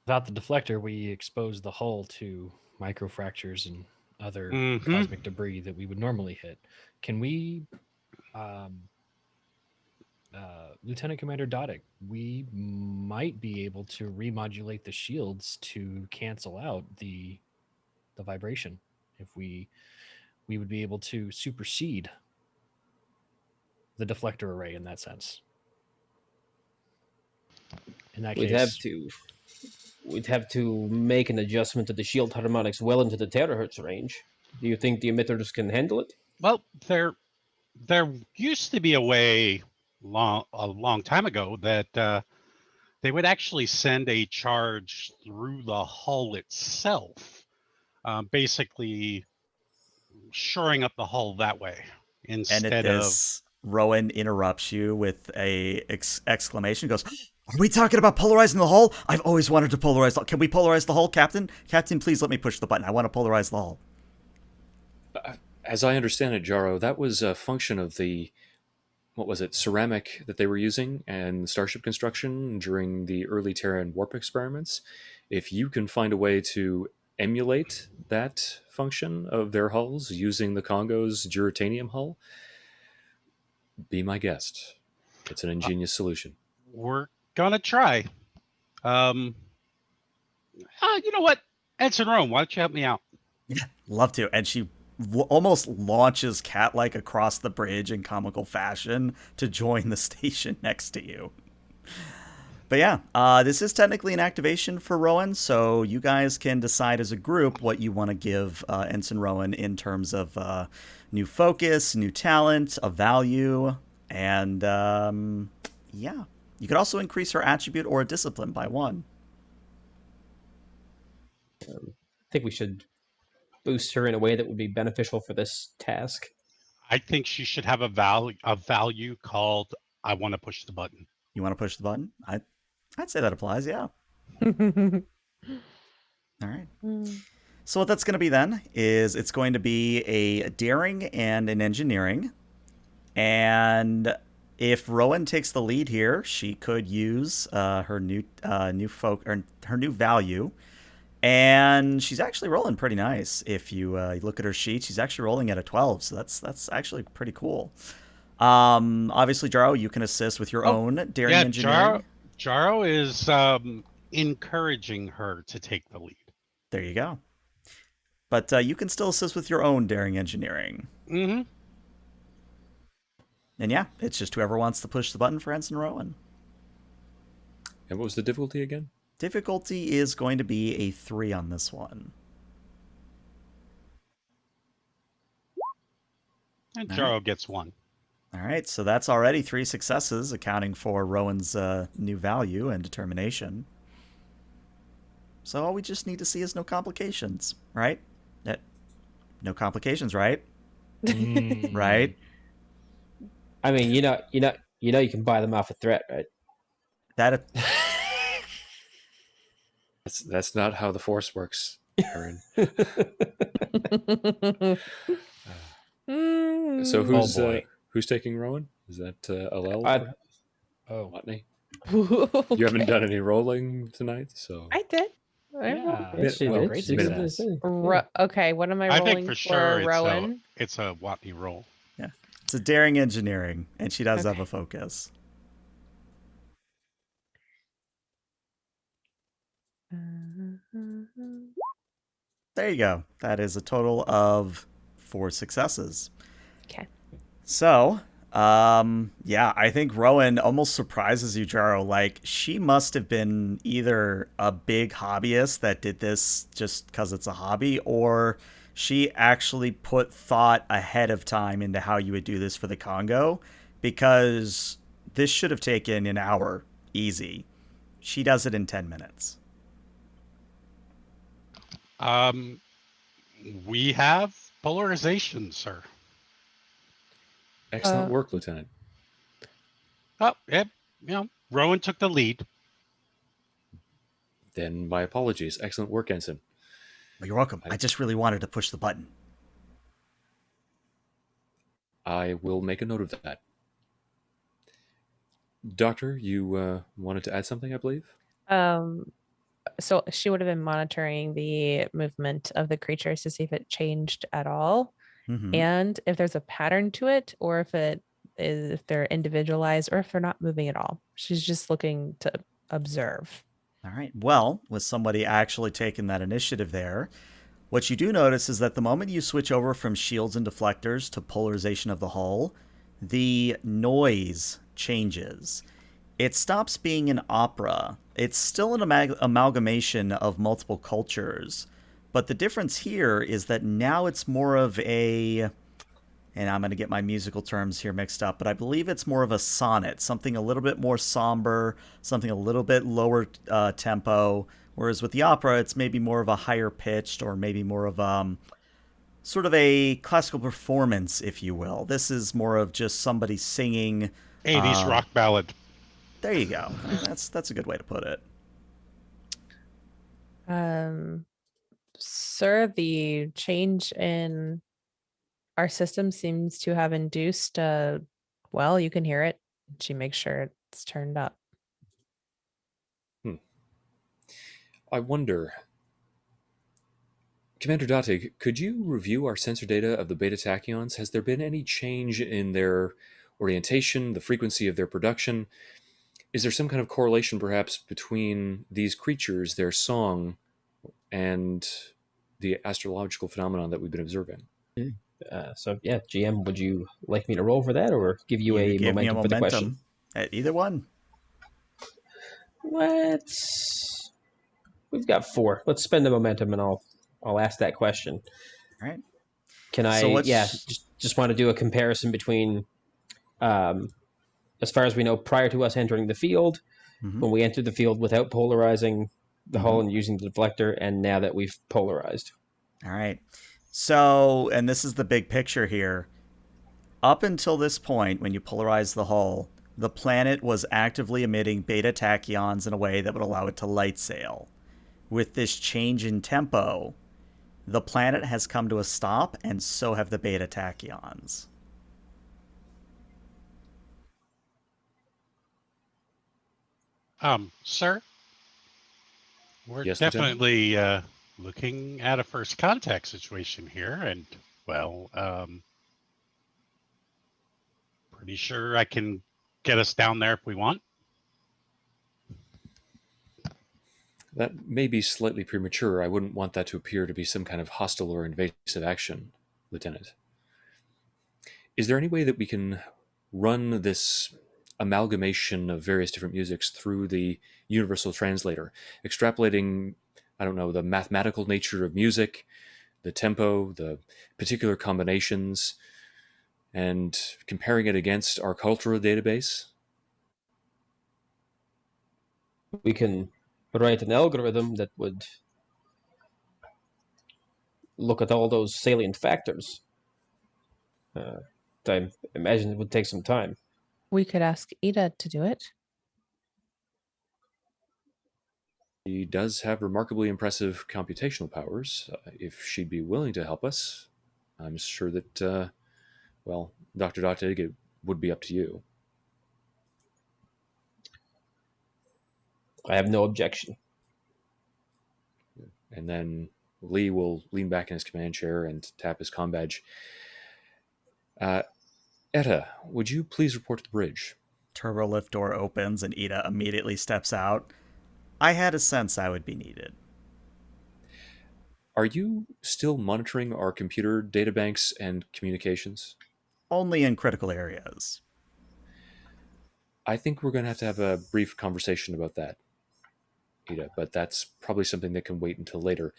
Without the deflector, we expose the hull to microfractures and other cosmic debris that we would normally hit. Can we, Lieutenant Commander Doddick, we might be able to remodulate the shields to cancel out the vibration. If we would be able to supersede the deflector array in that sense. In that case, we'd have to make an adjustment to the shield harmonics well into the terahertz range. Do you think the emitters can handle it? Well, there used to be a way a long time ago that they would actually send a charge through the hull itself, basically shoring up the hull that way instead of. Rowan interrupts you with a exclamation. Goes, "Are we talking about polarizing the hull? I've always wanted to polarize the hull. Can we polarize the hull, Captain? Captain, please let me push the button. I want to polarize the hull." As I understand it, Jaro, that was a function of the, ceramic that they were using and starship construction during the early Terran warp experiments. If you can find a way to emulate that function of their hulls using the Kongo's duratanium hull, be my guest. It's an ingenious solution. We're gonna try. You know what? Ensign Rome, why don't you help me out? Yeah, love to. And she almost launches cat-like across the bridge in comical fashion to join the station next to you. But yeah, this is technically an activation for Rowan, so you guys can decide as a group what you want to give Ensign Rowan in terms of new focus, new talent, a value, and yeah. You could also increase her attribute or a discipline by 1. I think we should boost her in a way that would be beneficial for this task. I think she should have a value called I want to push the button. You want to push the button? I'd say that applies, yeah. All right. So what that's going to be then is it's going to be a daring and an engineering. And if Rowan takes the lead here, she could use her new value. And she's actually rolling pretty nice. If you look at her sheet, she's actually rolling at a 12, so that's actually pretty cool. Obviously, Jaro, you can assist with your own daring engineering. Jaro is encouraging her to take the lead. There you go. But you can still assist with your own daring engineering. Mm-hmm. And yeah, it's just whoever wants to push the button for Ensign Rowan. And what was the difficulty again? Difficulty is going to be a 3 on this one. And Jaro gets 1. All right, so that's already 3 successes, accounting for Rowan's new value and determination. So all we just need to see is no complications, right? No complications, right? Right? I mean, you know, you can buy them off a threat, right? That's not how the Force works, Aaron. So who's taking Rowan? Is that Alel? Watney? You haven't done any rolling tonight, so I did. Great success. Okay, what am I rolling I think for sure Rowan? it's a Watney roll. Yeah, it's a daring engineering, and she does have a focus. There you go. That is a total of 4 successes. Okay. So, yeah, I think Rowan almost surprises you, Jaro. Like, she must have been either a big hobbyist that did this just because it's a hobby, or she actually put thought ahead of time into how you would do this for the Kongo, because this should have taken an hour easy. She does it in 10 minutes. We have polarization, sir. excellent work, Lieutenant. Oh, yeah, Rowan took the lead. Then my apologies. Excellent work, Ensign. Well, you're welcome. I just really wanted to push the button. I will make a note of that. Doctor, you wanted to add something, I believe? So she would have been monitoring the movement of the creatures to see if it changed at all, and if there's a pattern to it, or if they're individualized, or if they're not moving at all. She's just looking to observe. All right. Well, with somebody actually taking that initiative there, what you do notice is that the moment you switch over from shields and deflectors to polarization of the hull, the noise changes. It stops being an opera. It's still an amalgamation of multiple cultures. But the difference here is that now it's more of a, and I'm going to get my musical terms here mixed up, but I believe it's more of a sonnet, something a little bit more somber, something a little bit lower tempo. Whereas with the opera, it's maybe more of a higher pitched, or maybe more of sort of a classical performance, if you will. This is more of just somebody singing 80s rock ballad. There you go. That's a good way to put it. Sir, the change in our system seems to have induced well, you can hear it. She makes sure it's turned up. I wonder, Commander Date, could you review our sensor data of the Beta-Tachyons? Has there been any change in their orientation, the frequency of their production? Is there some kind of correlation, perhaps, between these creatures, their song, and the astrological phenomenon that we've been observing? So yeah, GM, would you like me to roll for that, or give you You a gave me a momentum for the question? momentum at either one. Let's. We've got 4. Let's spend the momentum, and I'll ask that question. All right. Can I? So Yeah, let's. just want to do a comparison between, um, as far as we know, prior to us entering the field, Mm-hmm. when we entered the field without polarizing the Mm-hmm. hull and using the deflector, and now that we've polarized. All right. So, and this is the big picture here. Up until this point, when you polarize the hull, the planet was actively emitting beta-tachyons in a way that would allow it to light sail. With this change in tempo, the planet has come to a stop, and so have the beta-tachyons. Sir, we're Yes, Lieutenant? definitely looking at a first contact situation here, and well, pretty sure I can get us down there if we want. That may be slightly premature. I wouldn't want that to appear to be some kind of hostile or invasive action, Lieutenant. Is there any way that we can run this amalgamation of various different musics through the universal translator, extrapolating, I don't know, the mathematical nature of music, the tempo, the particular combinations, and comparing it against our cultural database? We can write an algorithm that would look at all those salient factors. I imagine it would take some time. We could ask Ida to do it. She does have remarkably impressive computational powers. If she'd be willing to help us, I'm sure that, well, Dr. Dottig, it would be up to you. I have no objection. And then Lee will lean back in his command chair and tap his comm badge. Etta, would you please report to the bridge? Turbo lift door opens, and Ida immediately steps out. I had a sense I would be needed. Are you still monitoring our computer databanks and communications? Only in critical areas. I think we're going to have a brief conversation about that, Ida, but that's probably something that can wait until later.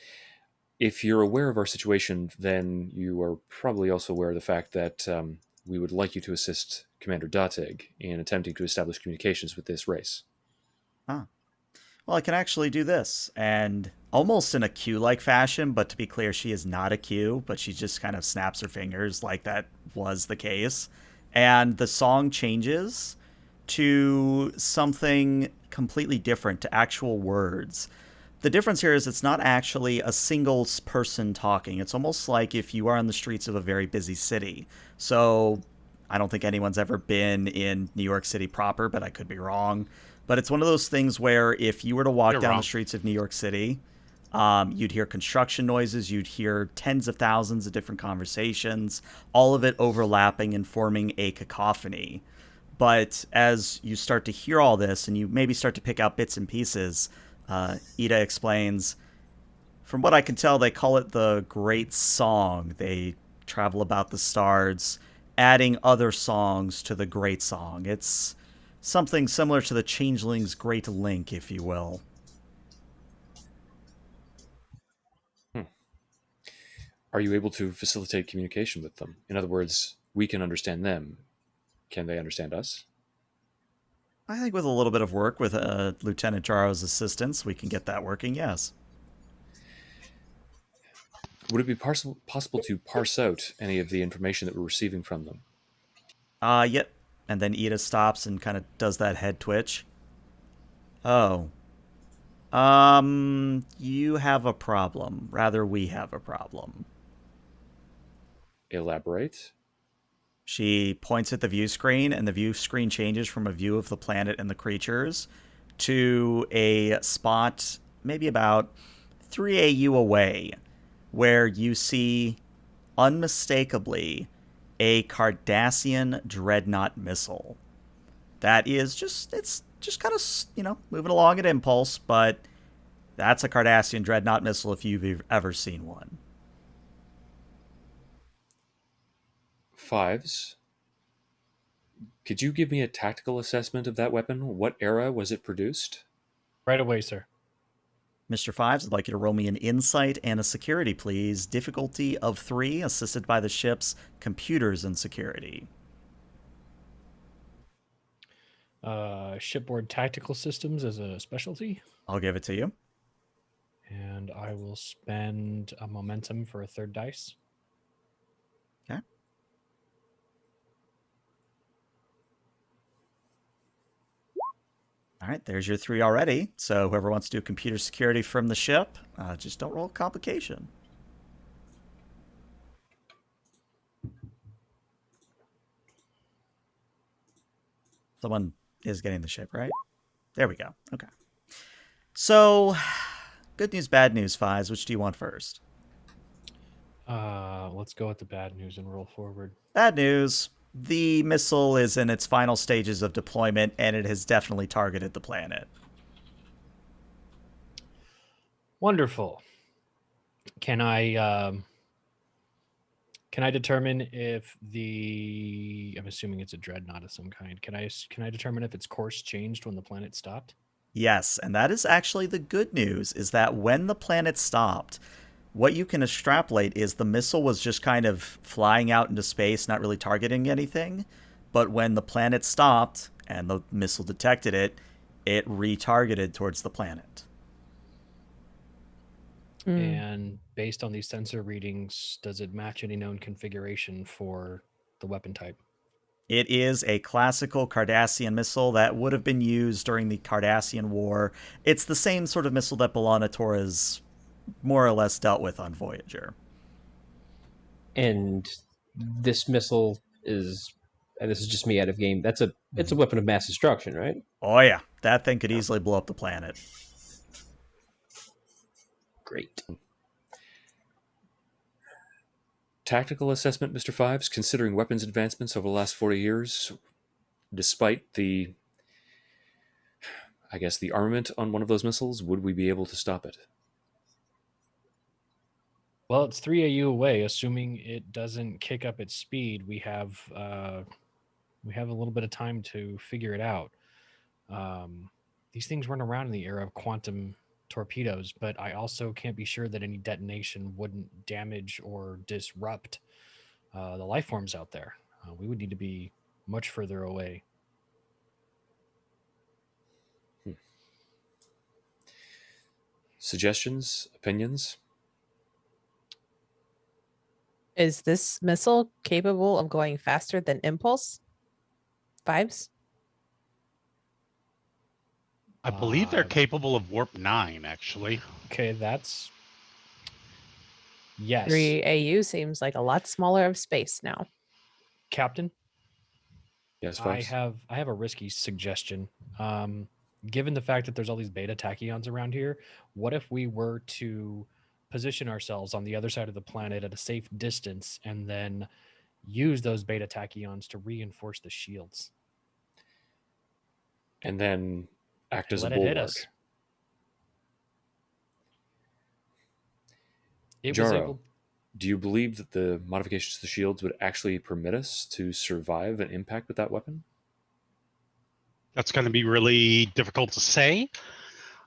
If you're aware of our situation, then you are probably also aware of the fact that we would like you to assist Commander Datig in attempting to establish communications with this race. Huh. Well, I can actually do this, and almost in a Q-like fashion, but to be clear, she is not a Q, but she just kind of snaps her fingers like that was the case. And the song changes to something completely different, to actual words. The difference here is it's not actually a single person talking. It's almost like if you are on the streets of a very busy city. So I don't think anyone's ever been in New York City proper, but I could be wrong. But it's one of those things where if you were to walk You're down wrong. the streets of New York City, you'd hear construction noises, you'd hear tens of thousands of different conversations, all of it overlapping and forming a cacophony. But as you start to hear all this and you maybe start to pick out bits and pieces, Ida explains, from what I can tell, they call it the Great Song. They travel about the stars, adding other songs to the Great Song. It's something similar to the Changeling's Great Link, if you will. Are you able to facilitate communication with them? In other words, we can understand them. Can they understand us? I think with a little bit of work with Lieutenant Jaro's assistance, we can get that working, yes. Would it be possible to parse out any of the information that we're receiving from them? Yep. And then Ida stops and kind of does that head twitch. Oh. You have a problem. Rather, we have a problem. Elaborate. She points at the view screen, and the view screen changes from a view of the planet and the creatures to a spot maybe about 3 AU away, where you see unmistakably a Cardassian dreadnought missile. That is it's just kind of, moving along at impulse, but that's a Cardassian dreadnought missile if you've ever seen one. Fives, could you give me a tactical assessment of that weapon? What era was it produced? Right away, sir. Mr. Fives, I'd like you to roll me an insight and a security, please. Difficulty of 3, assisted by the ship's computers and security. Shipboard tactical systems as a specialty. I'll give it to you. And I will spend a momentum for a third dice. Okay. All right, there's your 3 already. So whoever wants to do computer security from the ship, just don't roll complication. Someone is getting the ship, right? There we go. Okay. So, good news, bad news, Fives. Which do you want first? Let's go with the bad news and roll forward. Bad news. The missile is in its final stages of deployment, and it has definitely targeted the planet. Wonderful. Can I determine if I'm assuming it's a dreadnought of some kind. Can I determine if its course changed when the planet stopped? Yes, and that is actually the good news, is that when the planet stopped, what you can extrapolate is the missile was just kind of flying out into space, not really targeting anything. But when the planet stopped and the missile detected it, it retargeted towards the planet. And based on these sensor readings, does it match any known configuration for the weapon type? It is a classical Cardassian missile that would have been used during the Cardassian War. It's the same sort of missile that B'Elanna Torres more or less dealt with on Voyager. And this missile is, and this is just me out of game, it's a weapon of mass destruction, right? Oh yeah, that thing could easily blow up the planet. Great. Tactical assessment, Mr. Fives, considering weapons advancements over the last 40 years, despite the armament on one of those missiles, would we be able to stop it? Well, it's 3 AU away. Assuming it doesn't kick up its speed, we have a little bit of time to figure it out. These things weren't around in the era of quantum torpedoes, but I also can't be sure that any detonation wouldn't damage or disrupt the life forms out there. We would need to be much further away. Suggestions? Opinions? Is this missile capable of going faster than impulse? Fives? I believe they're capable of warp 9, actually. Okay, that's... Yes. 3 AU seems like a lot smaller of space now. Captain? Yes, I Fives? have a risky suggestion. Given the fact that there's all these beta-tachyons around here, what if we were to position ourselves on the other side of the planet at a safe distance and then use those beta-tachyons to reinforce the shields? And then act as a Let it hit bulwark. us. It was Jaro, able... do you believe that the modifications to the shields would actually permit us to survive an impact with that weapon? That's going to be really difficult to say.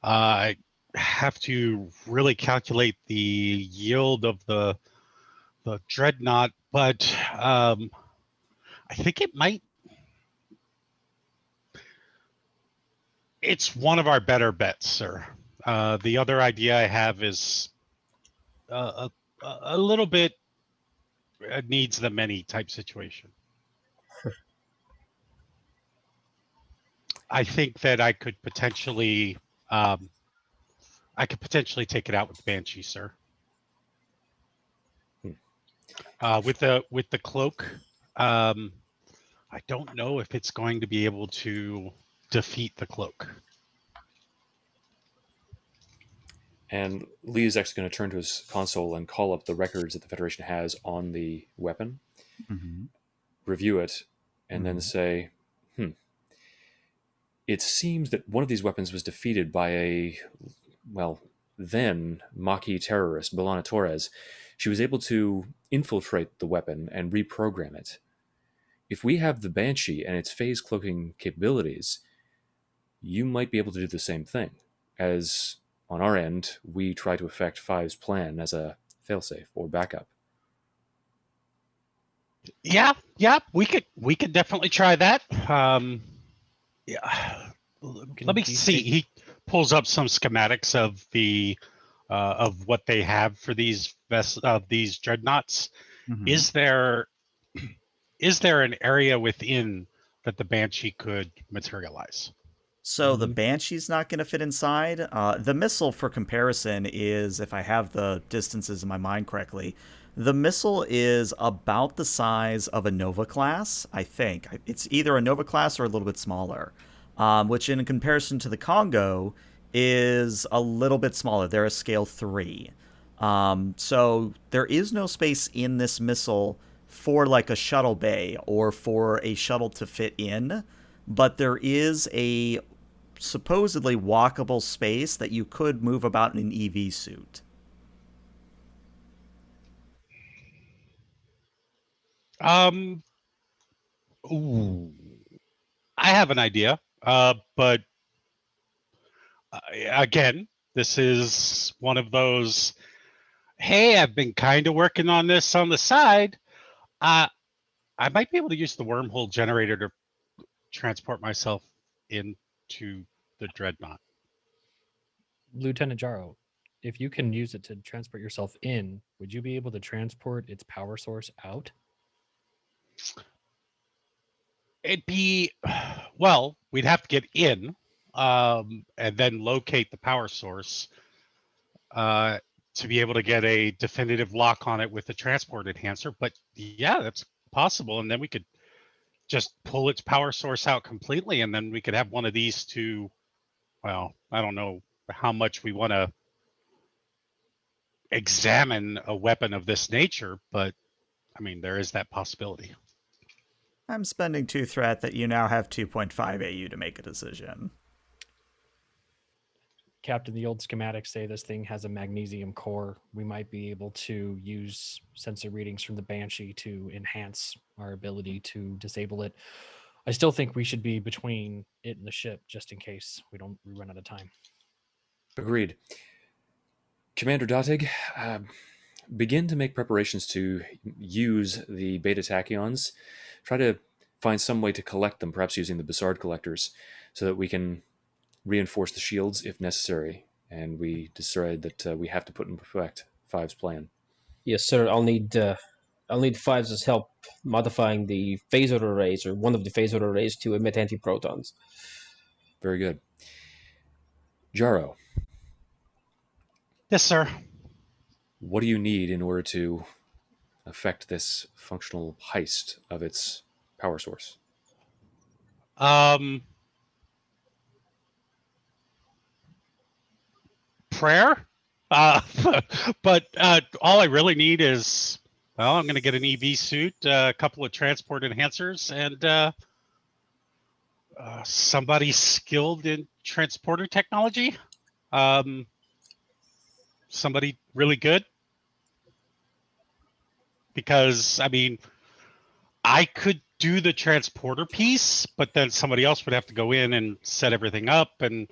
I have to really calculate the yield of the dreadnought, but I think it might. It's one of our better bets, sir. The other idea I have is a little bit needs the many type situation. I think that I could potentially take it out with Banshee, sir. With the cloak, I don't know if it's going to be able to defeat the cloak. And Lee is actually going to turn to his console and call up the records that the Federation has on the weapon, review it, and then say, it seems that one of these weapons was defeated by a, then Maquis terrorist, B'Elanna Torres. She was able to infiltrate the weapon and reprogram it. if we have the Banshee and its phase cloaking capabilities, you might be able to do the same thing, as on our end, we try to affect Five's plan as a failsafe or backup. Yeah, we could definitely try that. Yeah, let me do you see. think- He pulls up some schematics of what they have for these these dreadnoughts. Mhm. Is there an area within that the Banshee could materialize? So the Banshee's not going to fit inside. The missile, for comparison, is, if I have the distances in my mind correctly, the missile is about the size of a Nova class, I think. It's either a Nova class or a little bit smaller, which in comparison to the Congo is a little bit smaller. They're a scale 3. So there is no space in this missile for like a shuttle bay or for a shuttle to fit in, but there is a supposedly walkable space that you could move about in an EV suit. Ooh, I have an idea, but again, this is one of those. Hey, I've been kind of working on this on the side. I might be able to use the wormhole generator to transport myself into the dreadnought. Lieutenant Jaro, if you can use it to transport yourself in, would you be able to transport its power source out? It'd be, well, we'd have to get in, and then locate the power source to be able to get a definitive lock on it with the transport enhancer. But yeah, that's possible. And then we could just pull its power source out completely, and then we could have one of these to, well, I don't know how much we want to examine a weapon of this nature, but I mean, there is that possibility. I'm spending 2 threat that you now have 2.5 AU to make a decision. Captain, the old schematics say this thing has a magnesium core. We might be able to use sensor readings from the Banshee to enhance our ability to disable it. I still think we should be between it and the ship just in case we run out of time. Agreed. Commander Datig, begin to make preparations to use the Beta-Tachyons. Try to find some way to collect them, perhaps using the Bassard collectors, so that we can reinforce the shields if necessary. And we decide that we have to put in effect Five's plan. Yes, sir. I'll need Fives' help modifying the phaser arrays, or one of the phaser arrays, to emit antiprotons. Very good. Jaro, Yes, sir. what do you need in order to affect this functional heist of its power source? Prayer. Uh, but all I really need is, well, I'm going to get an EV suit, a couple of transport enhancers, and somebody skilled in transporter technology. Somebody really good. Because, I mean, I could do the transporter piece, but then somebody else would have to go in and set everything up. And,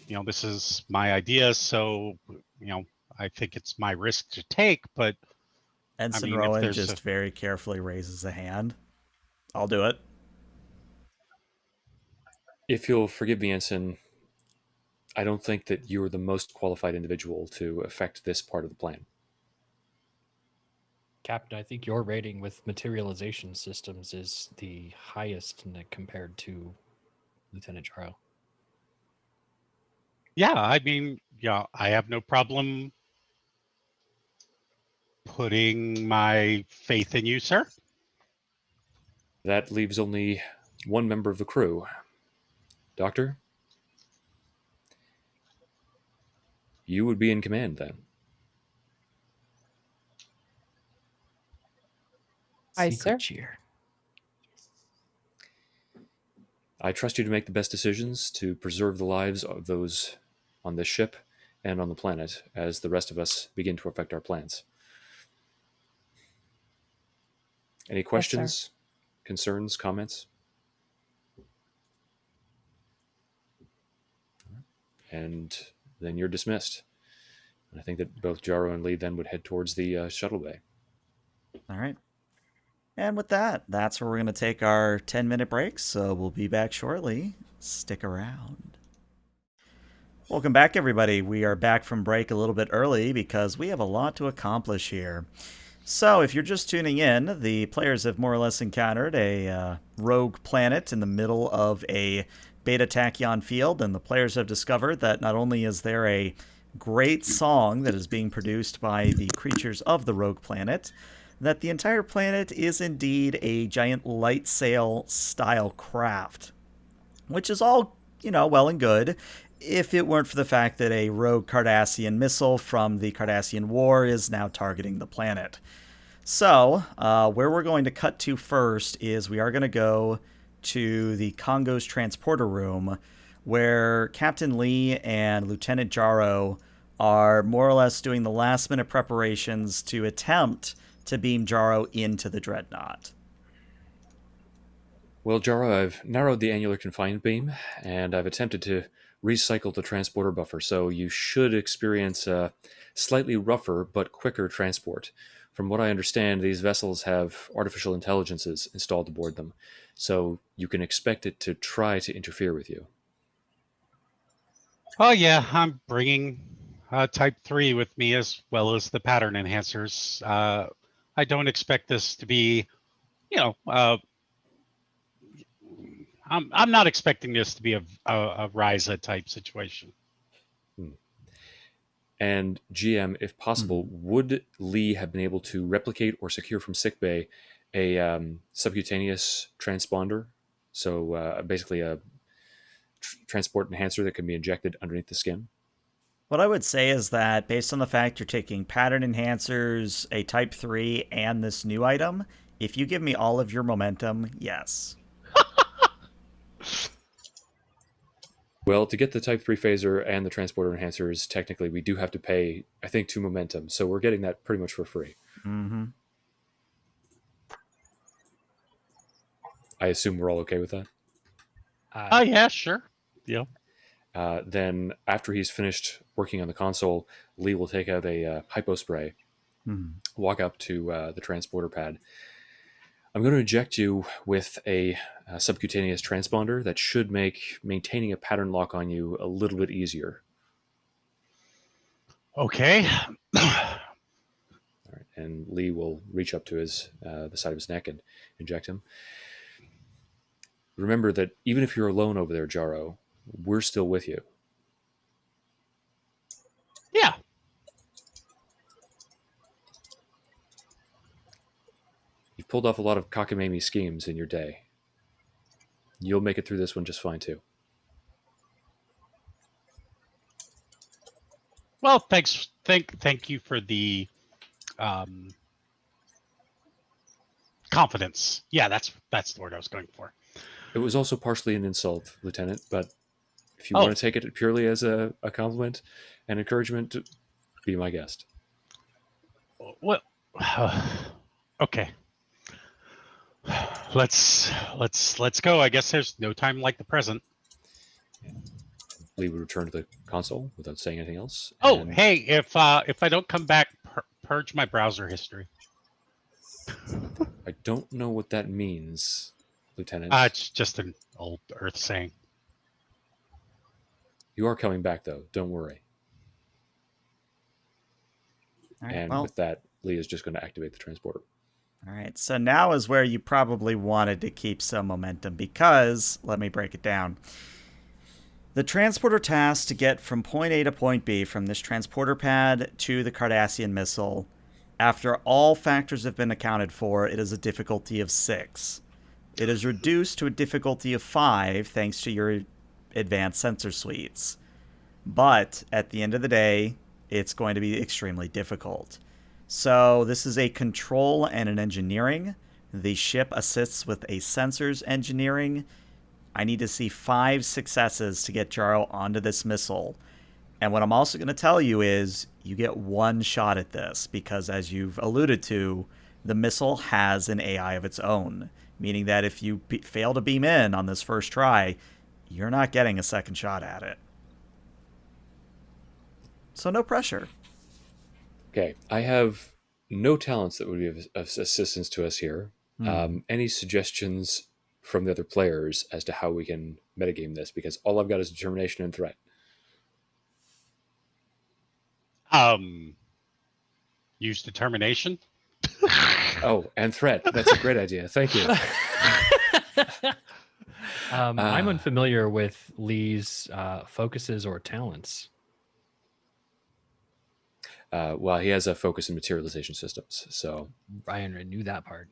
you know, this is my idea. So, you know, I think it's my risk to take. But Ensign I mean, if Rowan there's just very carefully raises a hand. I'll do it. If you'll forgive me, Ensign, I don't think that you're the most qualified individual to affect this part of the plan. Captain, I think your rating with materialization systems is the highest compared to Lieutenant Jaro. Yeah, I mean, yeah, I have no problem putting my faith in you, sir. That leaves only one member of the crew. Doctor? You would be in command then. Aye, Secret sir. cheer. I trust you to make the best decisions to preserve the lives of those on this ship and on the planet as the rest of us begin to affect our plans. Any questions, concerns, comments? And then you're dismissed. I think that both Jaro and Lee then would head towards the shuttle bay. All right. And with that, that's where we're going to take our 10-minute break. So we'll be back shortly. Stick around. Welcome back, everybody. We are back from break a little bit early because we have a lot to accomplish here. So if you're just tuning in, the players have more or less encountered a rogue planet in the middle of a Beta-Tachyon field, and the players have discovered that not only is there a great song that is being produced by the creatures of the rogue planet, that the entire planet is indeed a giant light sail style craft, which is all, well and good, if it weren't for the fact that a rogue Cardassian missile from the Cardassian War is now targeting the planet. So, where we're going to cut to first is we are going to go to the Kongo's transporter room, where Captain Lee and Lieutenant Jaro are more or less doing the last-minute preparations to attempt to beam Jaro into the Dreadnought. Well, Jaro, I've narrowed the annular confinement beam, and I've attempted to recycle the transporter buffer, so you should experience a slightly rougher but quicker transport. From what I understand, these vessels have artificial intelligences installed aboard them, so you can expect it to try to interfere with you. Oh yeah, I'm bringing Type 3 with me as well as the pattern enhancers. I don't expect this to be, I'm not expecting this to be a Ryza type situation. And GM, if possible, would Lee have been able to replicate or secure from sickbay a subcutaneous transponder? So basically a transport enhancer that can be injected underneath the skin? What I would say is that based on the fact you're taking pattern enhancers, a Type 3, and this new item, if you give me all of your momentum, yes. Well, to get the Type 3 phaser and the transporter enhancers, technically we do have to pay, I think, 2 momentum. So we're getting that pretty much for free. Mm-hmm. I assume we're all okay with that? Yeah, sure. Yeah. Then after he's finished working on the console, Lee will take out a hypo spray, walk up to the transporter pad. I'm going to inject you with a subcutaneous transponder that should make maintaining a pattern lock on you a little bit easier. Okay. All right, and Lee will reach up to his the side of his neck and inject him. Remember that even if you're alone over there, Jaro, we're still with you. Yeah. You've pulled off a lot of cockamamie schemes in your day. You'll make it through this one just fine, too. Well, thanks. Thank you for the confidence. Yeah, that's the word I was going for. It was also partially an insult, Lieutenant, but if you want to take it purely as a compliment and encouragement, be my guest. Well, okay. Let's go. I guess there's no time like the present. Lee would return to the console without saying anything else. Oh, hey, if I don't come back, purge my browser history. I don't know what that means, Lieutenant. It's just an old Earth saying. You are coming back, though. Don't worry. All right, and with that, Lee is just going to activate the transporter. All right, so now is where you probably wanted to keep some momentum because, let me break it down. The transporter task to get from point A to point B from this transporter pad to the Cardassian missile, after all factors have been accounted for, it is a difficulty of 6. It is reduced to a difficulty of 5 thanks to your advanced sensor suites. But at the end of the day, it's going to be extremely difficult. So this is a control and an engineering. The ship assists with a sensors engineering. I need to see 5 successes to get Jaro onto this missile. And what I'm also going to tell you is you get 1 shot at this because, as you've alluded to, the missile has an AI of its own. meaning that if you fail to beam in on this first try, you're not getting a second shot at it. So no pressure. Okay, I have no talents that would be of assistance to us here. Any suggestions from the other players as to how we can metagame this? Because all I've got is determination and threat. Use determination. Oh, and threat. That's a great idea. Thank you. I'm unfamiliar with Lee's focuses or talents. Well, he has a focus in materialization systems, so I knew that part.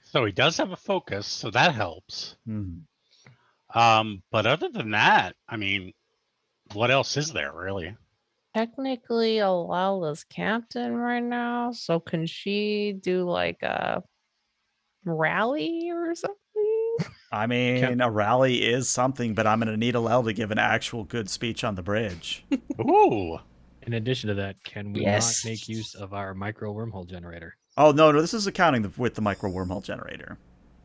So he does have a focus, so that helps. Mm-hmm. But other than that, I mean, what else is there really? Technically, Alal is captain right now, so can she do like a rally or something? I mean, a rally is something, but I'm going to need Alel to give an actual good speech on the bridge. Ooh. In addition to that, can we Yes. not make use of our micro wormhole generator? Oh, no, this is accounting with the micro wormhole generator.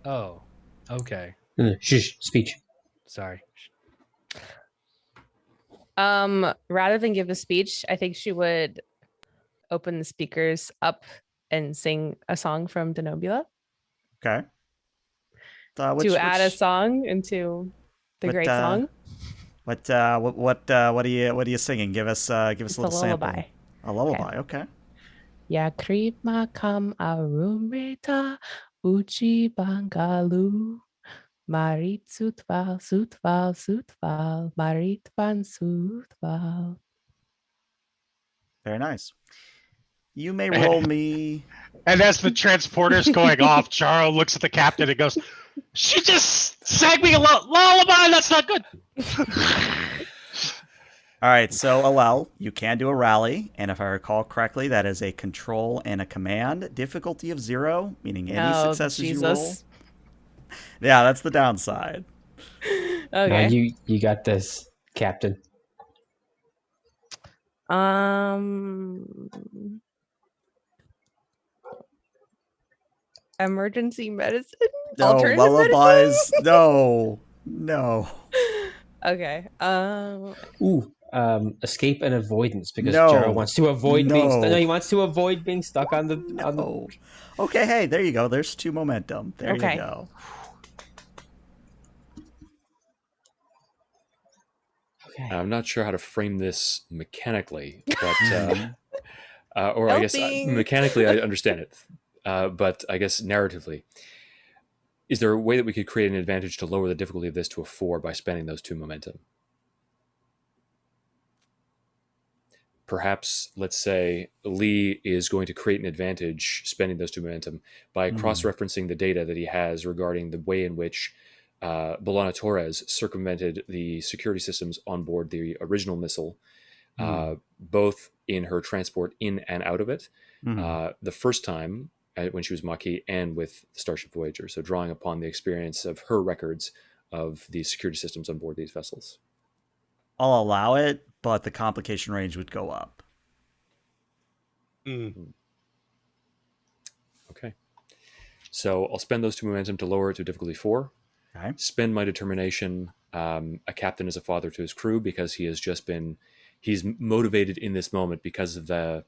Oh, okay. Shush, speech. Sorry. Rather than give a speech, I think she would open the speakers up and sing a song from Denobula Okay. to add a song into the great song. What are you singing? Give us a little sample. Lullaby. A lullaby, okay. Ya creep makam arumreta uchi bangalu marit sutval marit ban sutval. Very nice. You may roll me. And as the transporter's going off, Charo looks at the captain and goes, "She just sang me a lullaby. That's not good." All right, so Alel, you can do a rally, and if I recall correctly, that is a control and a command. Difficulty of 0, meaning any successes you roll. Yeah, that's the downside. Okay. You got this, Captain. Emergency medicine? No, Alternative lullabies. medicine? No. Okay. Escape and avoidance, because No. Jaro wants to avoid No. he wants to avoid being stuck on the No. Okay, hey, there you go. There's 2 momentum. There you go. Okay. I'm not sure how to frame this mechanically, but or I guess mechanically I understand it, but I guess narratively, is there a way that we could create an advantage to lower the difficulty of this to a 4 by spending those 2 momentum? Perhaps, let's say, Lee is going to create an advantage spending those 2 momentum by cross-referencing the data that he has regarding the way in which Bolana Torres circumvented the security systems on board the original missile, both in her transport in and out of it, the first time when she was Maquis and with Starship Voyager. So drawing upon the experience of her records of the security systems on board these vessels. I'll allow it, but the complication range would go up. Okay. So I'll spend those 2 momentum to lower it to difficulty 4. Okay. Spend my determination. A captain is a father to his crew because he's motivated in this moment because of the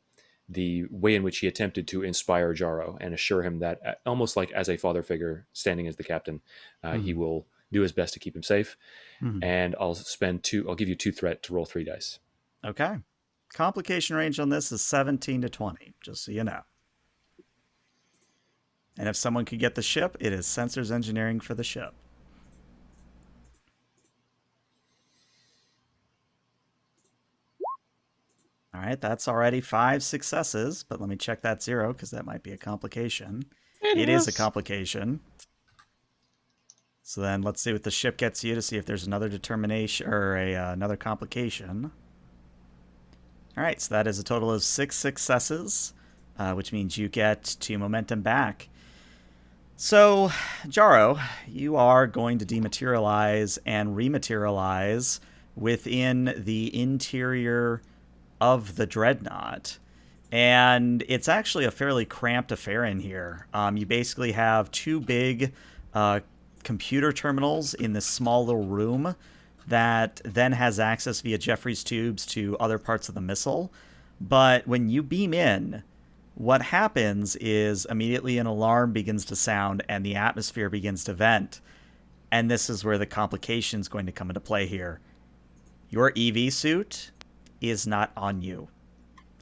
way in which he attempted to inspire Jaro and assure him that, almost like as a father figure standing as the captain, he will do his best to keep him safe. And I'll give you 2 threat to roll 3 dice. Okay. Complication range on this is 17 to 20, just so you know. And if someone could get the ship, it is sensors engineering for the ship. All right, that's already 5 successes, but let me check that 0 because that might be a complication. It is a complication. So then let's see what the ship gets you to see if there's another determination or another complication. All right, so that is a total of 6 successes, which means you get 2 momentum back. So, Jaro, you are going to dematerialize and rematerialize within the interior of the Dreadnought. And it's actually a fairly cramped affair in here. You basically have 2 big computer terminals in this small little room that then has access via Jeffrey's tubes to other parts of the missile. But when you beam in, what happens is immediately an alarm begins to sound and the atmosphere begins to vent. And this is where the complication is going to come into play here. Your EV suit is not on you.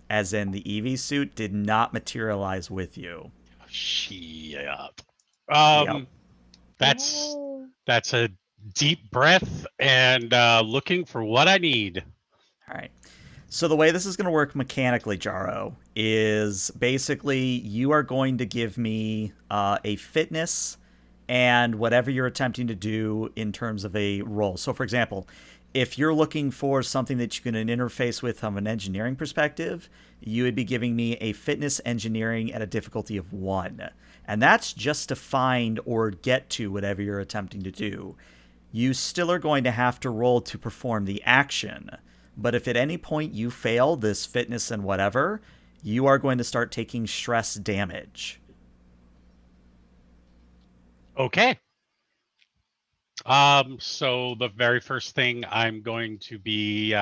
As in, the EV suit did not materialize with you. Shit. Yep. That's a deep breath and looking for what I need. All right. So the way this is going to work mechanically, Jaro, is basically you are going to give me a fitness and whatever you're attempting to do in terms of a role. So, for example, if you're looking for something that you can interface with from an engineering perspective, you would be giving me a fitness engineering at a difficulty of 1. And that's just to find or get to whatever you're attempting to do. You still are going to have to roll to perform the action. But if at any point you fail this fitness and whatever, you are going to start taking stress damage. Okay. So the very first thing I'm going to be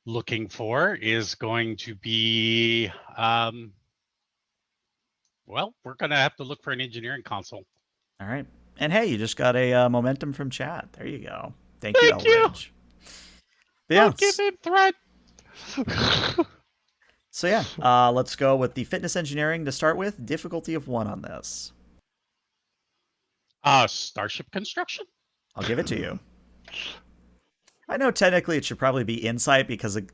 looking for is going to be, well, we're going to have to look for an engineering console. All right. And hey, you just got a momentum from chat. There you go. Thank you, Eldridge. Yeah. Give him threat. So yeah, let's go with the fitness engineering to start with. Difficulty of 1 on this. Starship construction. I'll give it to you. I know technically it should probably be insight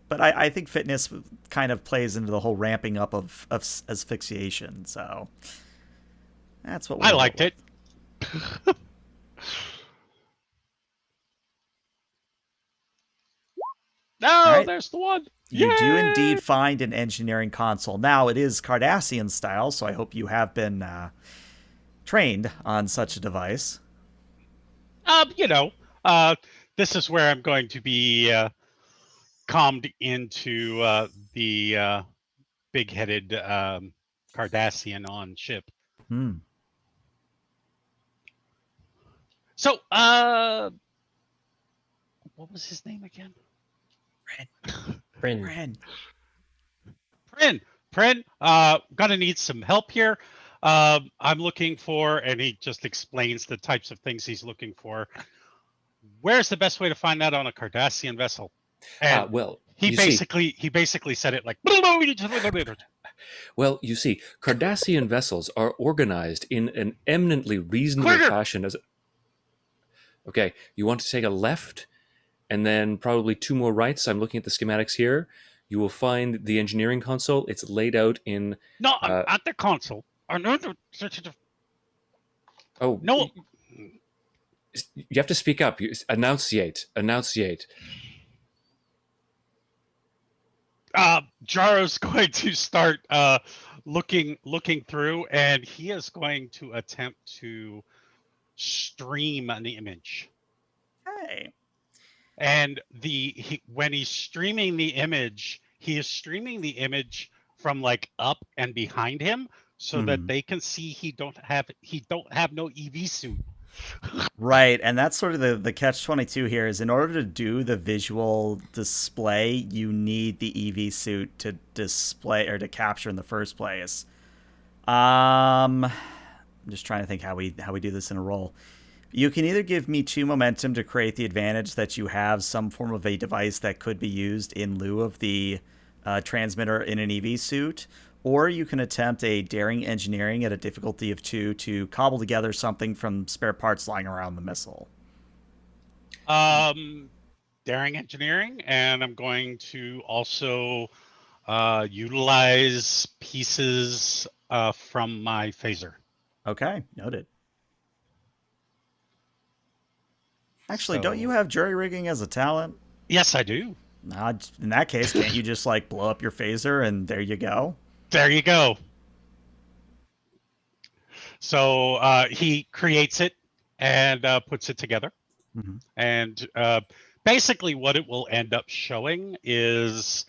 but I think fitness kind of plays into the whole ramping up of asphyxiation. So that's what I liked it. No, right. There's the one. You do indeed find an engineering console. Now, it is Cardassian style, so I hope you have been trained on such a device. This is where I'm going to be calmed into the big-headed Cardassian on ship. So, what was his name again? Prin. Gonna need some help here. I'm looking for, and he just explains the types of things he's looking for. Where's the best way to find that on a Cardassian vessel? And he basically said it like. Well, you see, Cardassian vessels are organized in an eminently reasonable fashion. Okay, you want to take a left, and then probably 2 more rights. I'm looking at the schematics here. You will find the engineering console. It's laid out in... No, I'm at the console. Oh. No. You have to speak up. Enunciate. Jaro's going to start looking through, and he is going to attempt to stream an image. Hey. And when he's streaming the image, he is streaming the image from like up and behind him, so that they can see he don't have no EV suit. Right, and that's sort of the catch-22 here is in order to do the visual display, you need the EV suit to display or to capture in the first place. I'm just trying to think how we do this in a roll. You can either give me 2 momentum to create the advantage that you have some form of a device that could be used in lieu of the transmitter in an EV suit, or you can attempt a daring engineering at a difficulty of 2 to cobble together something from spare parts lying around the missile. Daring engineering, and I'm going to also utilize pieces from my phaser. Okay, noted. Actually, don't you have jury rigging as a talent? Yes, I do. In that case, can't you just like blow up your phaser and there you go? There you go. So he creates it and puts it together. Mm-hmm. And basically what it will end up showing is,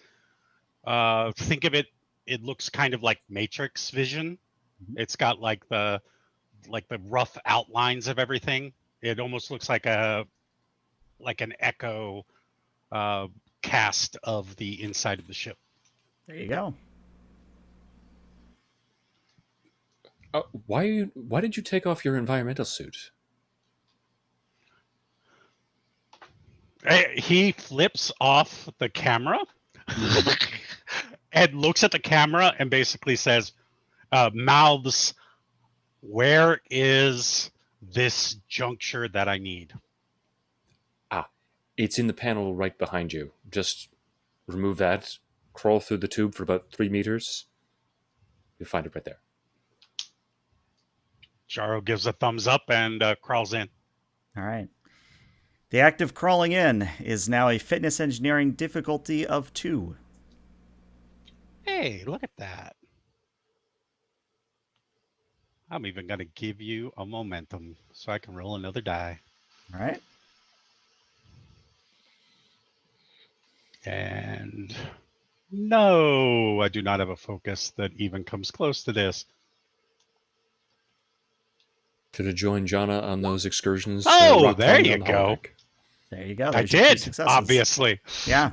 think of it, it looks kind of like Matrix vision. Mm-hmm. It's got like the like the rough outlines of everything. It almost looks like an echo cast of the inside of the ship. There you go. Why did you take off your environmental suit? He flips off the camera and looks at the camera and basically says, mouths, "Where is this juncture that I need?" It's in the panel right behind you. Just remove that, crawl through the tube for about 3 meters. You'll find it right there. Jaro gives a thumbs up and crawls in. All right. The act of crawling in is now a fitness engineering difficulty of 2. Hey, look at that. I'm even going to give you a momentum so I can roll another die. All right. And no, I do not have a focus that even comes close to this. Could have joined Jana on those excursions. Oh, rock there climbing you on the go. holodeck. There you go. I There's your 2 did, successes. obviously. Yeah.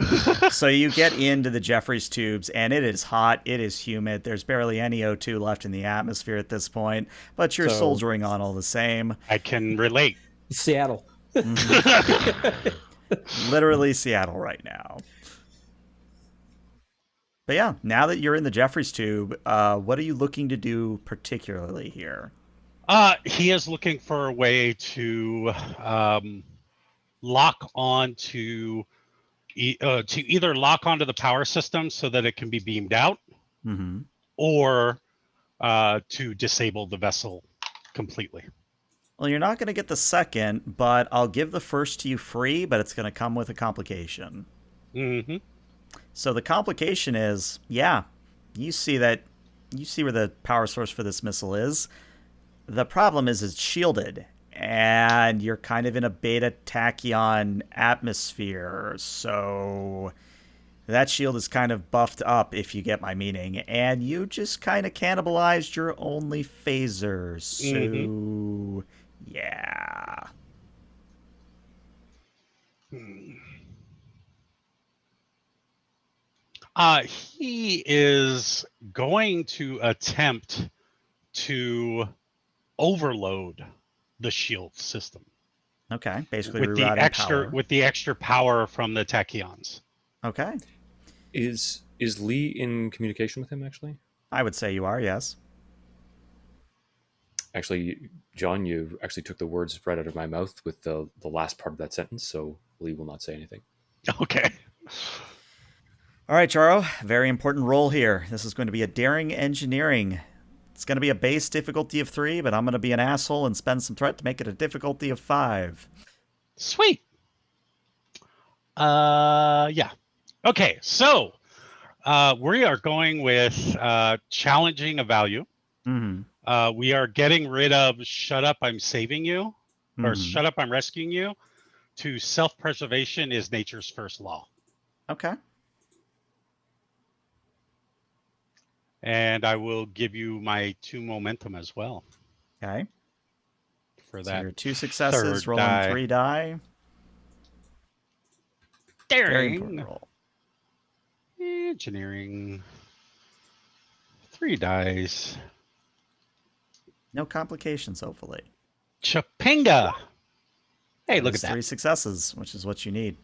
So you get into the Jeffries tubes, and it is hot. It is humid. There's barely any O2 left in the atmosphere at this point, but you're So- soldiering on all the same. I can relate. Seattle. Literally Seattle right now. But yeah, now that you're in the Jeffries tube, what are you looking to do particularly here? He is looking for a way to lock on to either lock onto the power system so that it can be beamed out, Mm-hmm. or to disable the vessel completely. Well, you're not going to get the second, but I'll give the first to you free, but it's going to come with a complication. Mm-hmm. So the complication is, yeah, you see where the power source for this missile is. The problem is it's shielded, and you're kind of in a Beta-Tachyon atmosphere, so that shield is kind of buffed up, if you get my meaning, and you just kind of cannibalized your only phaser, so yeah. He is going to attempt to overload the shield system Okay, basically with the rerouting extra power from the tachyons. power. Okay, Is Lee in communication with him, actually? I would say you are, yes. Actually, John, you actually took the words right out of my mouth with the last part of that sentence, so Lee will not say anything. Okay. All right, Charo, very important role here. This is going to be a daring engineering. It's going to be a base difficulty of 3, but I'm going to be an asshole and spend some threat to make it a difficulty of 5. Sweet. Yeah. Okay, so we are going with challenging a value. Mm-hmm. We are getting rid of shut up, I'm saving you, or Mhm. shut up, I'm rescuing you, to self-preservation is nature's first law. Okay. And I will give you my 2 momentum as well Okay. for So that. your 2 successes, third rolling die. 3 die. Very Daring. important roll. Engineering. 3 dice. No complications, hopefully. Chapinga. Hey, look at There's that. 3 successes, which is what you need.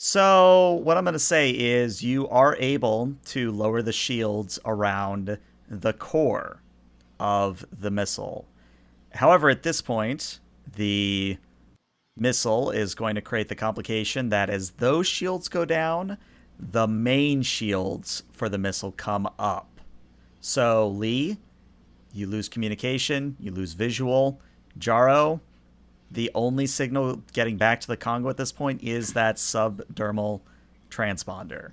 So what I'm going to say is you are able to lower the shields around the core of the missile. However, at this point, the missile is going to create the complication that as those shields go down, the main shields for the missile come up. So, Lee, you lose communication, you lose visual. Jaro, the only signal getting back to the Kongo at this point is that subdermal transponder.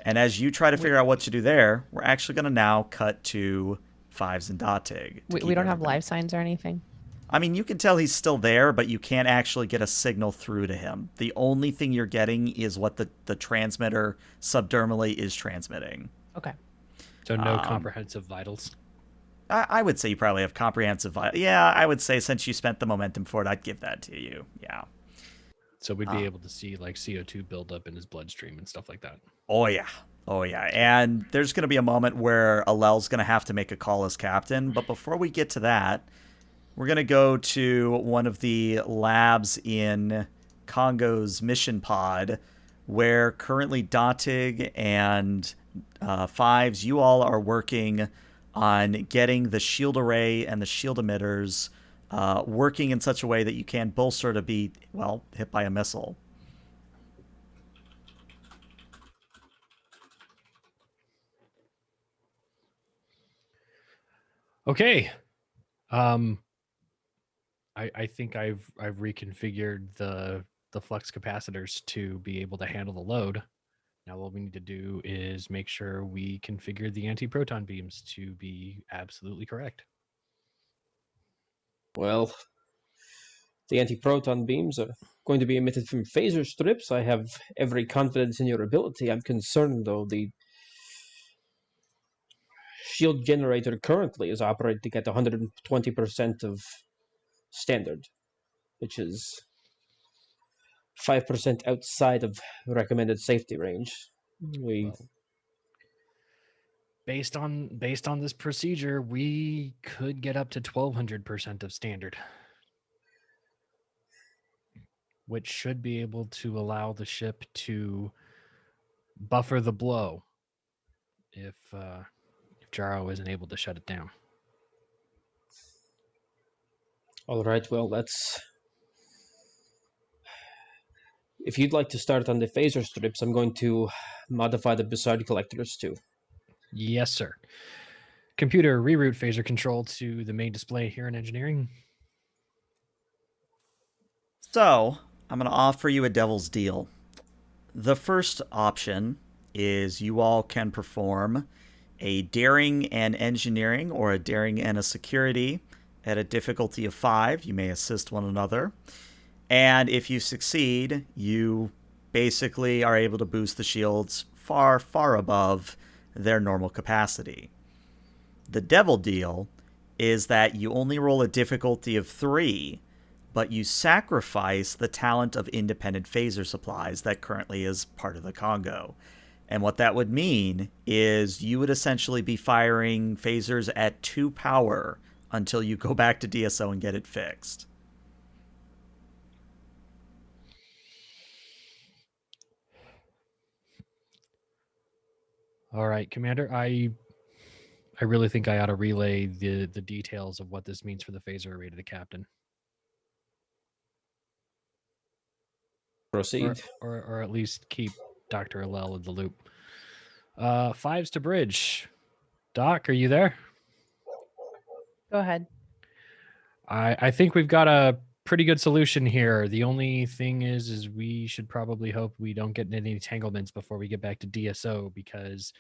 And as you try to figure out what to do there, we're actually going to now cut to Fives and Datig. We don't have live signs or anything. I mean, you can tell he's still there, but you can't actually get a signal through to him. The only thing you're getting is what the transmitter subdermally is transmitting. Okay. So no comprehensive vitals. I would say you probably have comprehensive. Yeah, I would say since you spent the momentum for it, I'd give that to you. Yeah. So we'd be able to see like CO2 build up in his bloodstream and stuff like that. Oh yeah. Oh yeah. And there's going to be a moment where Alel's going to have to make a call as captain. But before we get to that, we're going to go to one of the labs in Kongo's mission pod, where currently Datig and Fives, you all are working on getting the shield array and the shield emitters working in such a way that you can both sort of be, well, hit by a missile. Okay. I think I've reconfigured the flux capacitors to be able to handle the load. Now what we need to do is make sure we configure the anti-proton beams to be absolutely correct. Well, the anti-proton beams are going to be emitted from phaser strips. I have every confidence in your ability. I'm concerned, though, the shield generator currently is operating at 120% of standard, which is 5% outside of recommended safety range. Well, based on this procedure, we could get up to 1200% of standard, which should be able to allow the ship to buffer the blow if Jaro isn't able to shut it down. All right, well, if you'd like to start on the phaser strips, I'm going to modify the Beside collectors too. Yes, sir. Computer, reroute phaser control to the main display here in engineering. So, I'm going to offer you a devil's deal. The first option is you all can perform a daring and engineering or a daring and a security at a difficulty of 5. You may assist one another. And if you succeed, you basically are able to boost the shields far, far above their normal capacity. The devil deal is that you only roll a difficulty of 3, but you sacrifice the talent of independent phaser supplies that currently is part of the Kongo. And what that would mean is you would essentially be firing phasers at 2 power until you go back to DSO and get it fixed. All right, Commander, I really think I ought to relay the details of what this means for the phaser array to the captain. Proceed. Or at least keep Dr. Alel in the loop. Fives to bridge. Doc, are you there? Go ahead. I think we've got a pretty good solution here. The only thing is we should probably hope we don't get in any entanglements before we get back to DSO, because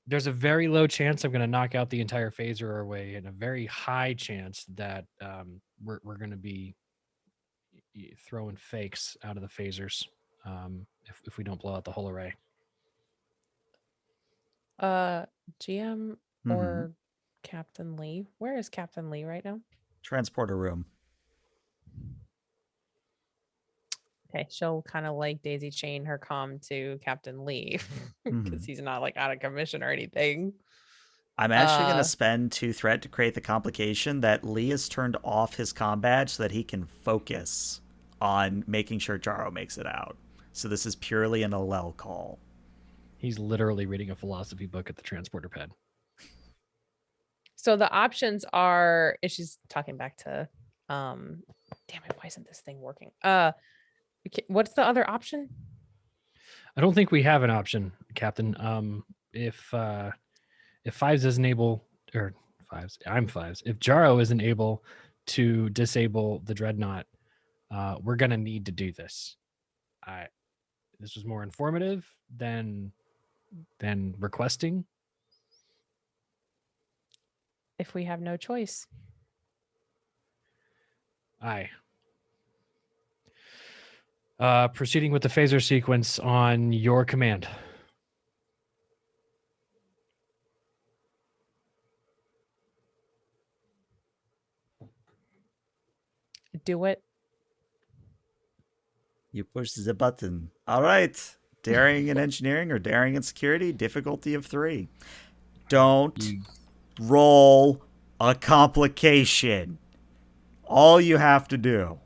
there's a very low chance I'm going to knock out the entire phaser array, and a very high chance that we're going to be throwing fakes out of the phasers if we don't blow out the whole array. GM or Captain Lee? Where is Captain Lee right now? Transporter room. Okay, she'll kind of like daisy chain her comm to Captain Lee because he's not like out of commission or anything. I'm actually going to spend 2 threat to create the complication that Lee has turned off his comm badge so that he can focus on making sure Jaro makes it out. So this is purely an Alel call. He's literally reading a philosophy book at the transporter pad. So the options are, if she's talking back to, damn it, why isn't this thing working? What's the other option? I don't think we have an option, Captain. If Fives isn't able, or Fives, I'm Fives. If Jaro isn't able to disable the dreadnought, we're gonna need to do this. This was more informative than requesting. If we have no choice. Aye. Proceeding with the phaser sequence on your command. do it. You push the button. All right. Daring and engineering or daring and security, difficulty of 3. Don't roll a complication. All you have to do.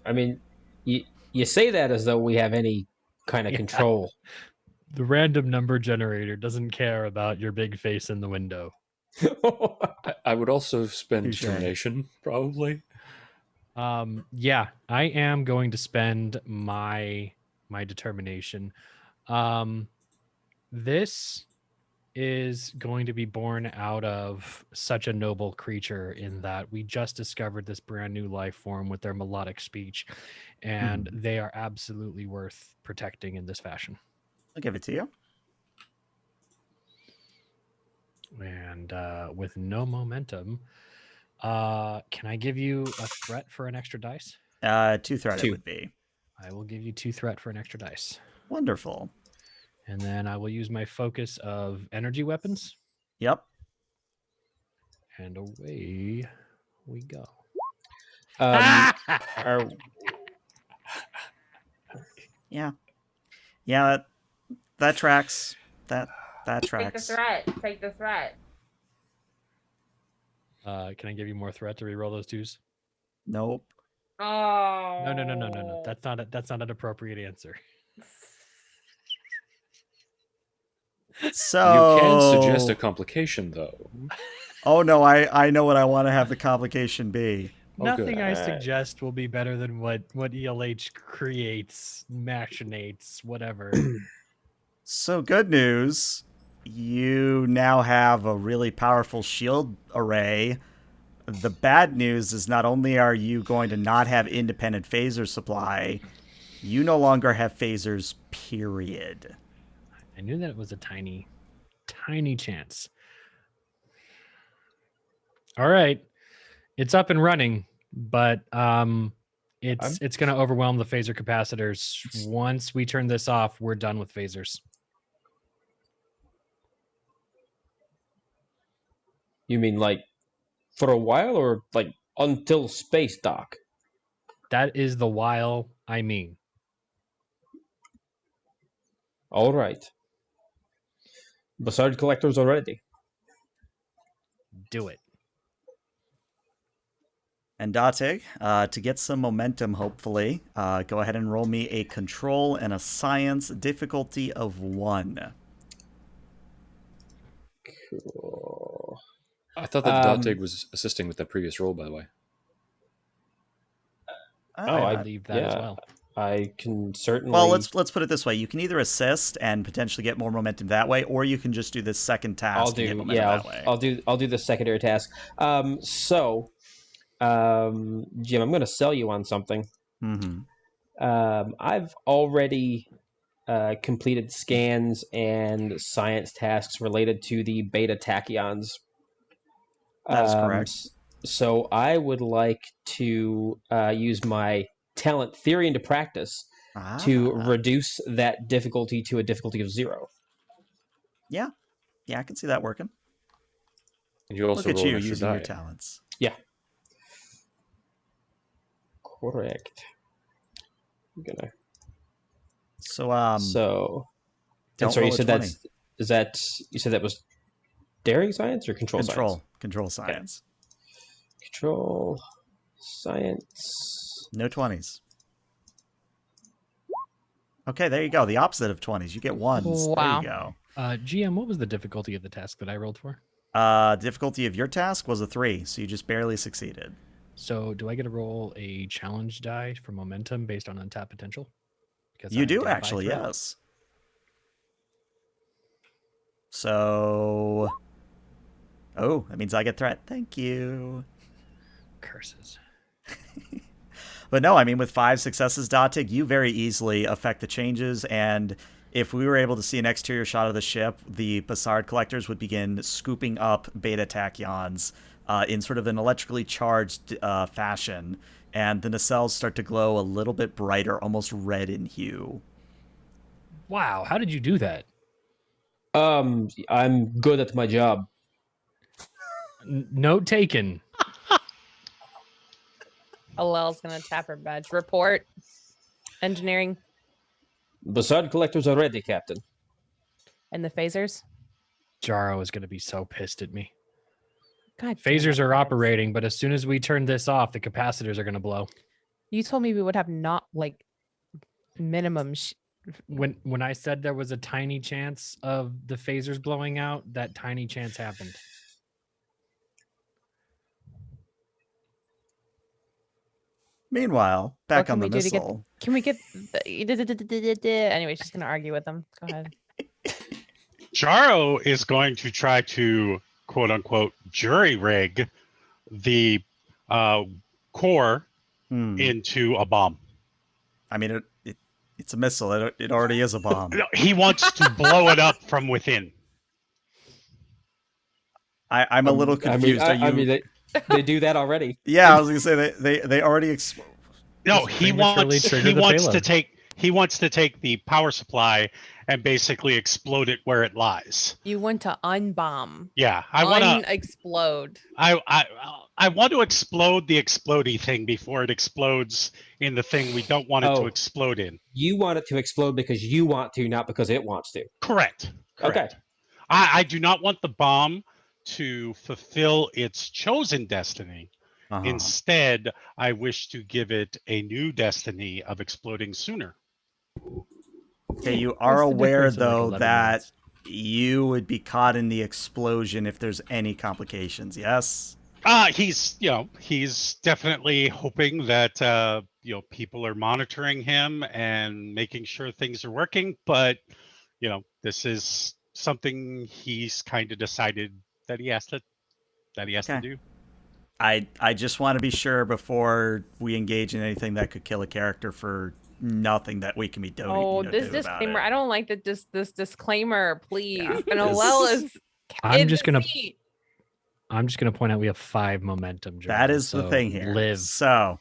I mean, you say that as though we have any kind of control. The random number generator doesn't care about your big face in the window. I would also spend Touché. determination, probably. Yeah, I am going to spend my determination. This is going to be born out of such a noble creature in that we just discovered this brand new life form with their melodic speech, and they are absolutely worth protecting in this fashion. I'll give it to you. And with no momentum, can I give you a threat for an extra dice? 2 threat 2. it would be. I will give you 2 threat for an extra dice. Wonderful. And then I will use my focus of energy weapons. Yep. And away we go. Yeah. Yeah, that tracks. That Take the tracks. threat. Take the threat. Can I give you more threat to reroll those 2s? Nope. Oh. No. That's not an appropriate answer. So You can suggest a complication, though. Oh no, I know what I want to have the complication be. Oh, Nothing good. I suggest will be better than what ELH creates, machinates, whatever. So good news. You now have a really powerful shield array. The bad news is not only are you going to not have independent phaser supply, you no longer have phasers, period. I knew that it was a tiny chance. All right. It's up and running, but it's going to overwhelm the phaser capacitors. Once we turn this off, we're done with phasers. You mean like for a while or like until space dock? That is the while I mean. All right. Basard collectors already. Do it. And Datig, to get some momentum, hopefully, go ahead and roll me a control and a science difficulty of 1. Cool. I thought that Datig was assisting with that previous roll, by the way. I believe that as well. I can certainly. Well, let's put it this way: you can either assist and potentially get more momentum that way, or you can just do the second task. I'll and get do. momentum Yeah, that way. I'll do the secondary task. So, Jim, I'm going to sell you on something. Mm-hmm. I've already completed scans and science tasks related to the Beta-Tachyons. That is correct. So I would like to use my talent theory into practice to reduce that difficulty to a difficulty of 0. Yeah, I can see that working. And you also Look at roll you an extra using die. your talents. Yeah. Correct. I'm gonna. So So. don't And sorry, you roll a said 20. you said that was daring science or control science? Control science. Control science. No 20s. Okay, there you go. The opposite of 20s. You get 1s. Wow. There you go. GM, what was the difficulty of the task that I rolled for? Difficulty of your task was a 3, so you just barely succeeded. So do I get to roll a challenge die for momentum based on untapped potential? Because You I do did by actually, 3. yes. So, that means I get threat. Thank you. Curses. But no, I mean, with 5 successes, Datig, you very easily affect the changes, and if we were able to see an exterior shot of the ship, the Basard collectors would begin scooping up Beta-Tachyons in sort of an electrically charged fashion, and the nacelles start to glow a little bit brighter, almost red in hue. Wow, how did you do that? I'm good at my job. Note taken. Alel's gonna tap her badge. Report. Engineering. Basard collectors are ready, Captain. And the phasers. Jaro is going to be so pissed at me. God. damn Phasers it, are guys. operating, but as soon as we turn this off, the capacitors are going to blow. You told me we would have not like minimum. When I said there was a tiny chance of the phasers blowing out, that tiny chance happened. Meanwhile, back on the missile. Can we get? Anyway, she's gonna argue with them. Go ahead. Jaro is going to try to quote unquote jury rig the core into a bomb. I mean, it's a missile. It already is a bomb. He wants to blow it up from within. I'm a little confused. I mean, they do that already. Yeah, I was gonna say they already. No, he wants to take the power supply and basically explode it where it lies. You want to unbomb. Yeah, I want to explode. I want to explode the explodey thing before it explodes in the thing we don't want it to explode in. You want it to explode because you want to, not because it wants to. Correct. Okay. I do not want the bomb to fulfill its chosen destiny. Instead, I wish to give it a new destiny of exploding sooner. Okay, you are aware though that you would be caught in the explosion if there's any complications. Yes. He's definitely hoping that people are monitoring him and making sure things are working. But this is something he's kind of decided that he has to do. I just want to be sure before we engage in anything that could kill a character for nothing that we can be doing. Oh, this disclaimer! I don't like that. This disclaimer, please. Yeah, and Alel is. I'm just gonna point out we have 5 momentum. That is the thing here. So.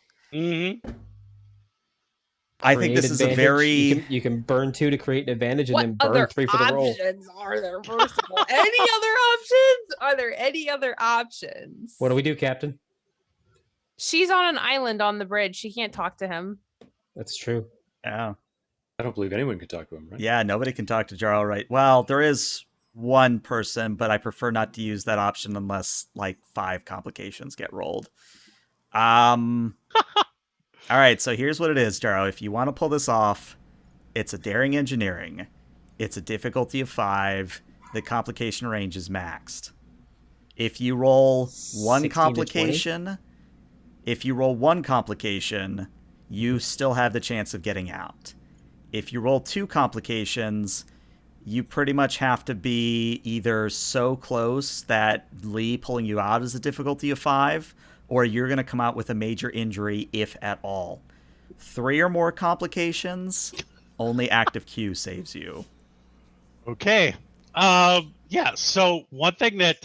I think this is advantage. A very. You can burn 2 to create an advantage, and then burn 3 for the roll. What other options are there? First of all, any other options? Are there any other options? What do we do, Captain? She's on an island on the bridge. She can't talk to him. That's true. Yeah. I don't believe anyone can talk to him, right? Yeah, nobody can talk to Jaro, right? Well, there is one person, but I prefer not to use that option unless like 5 complications get rolled. All right, so here's what it is, Jaro. If you want to pull this off, it's a daring engineering. It's a difficulty of 5. The complication range is maxed. If you roll one complication, you still have the chance of getting out. If you roll 2 complications, you pretty much have to be either so close that Lee pulling you out is a difficulty of 5, or you're going to come out with a major injury, if at all. 3 or more complications, only active Q saves you. Okay. Yeah. So one thing that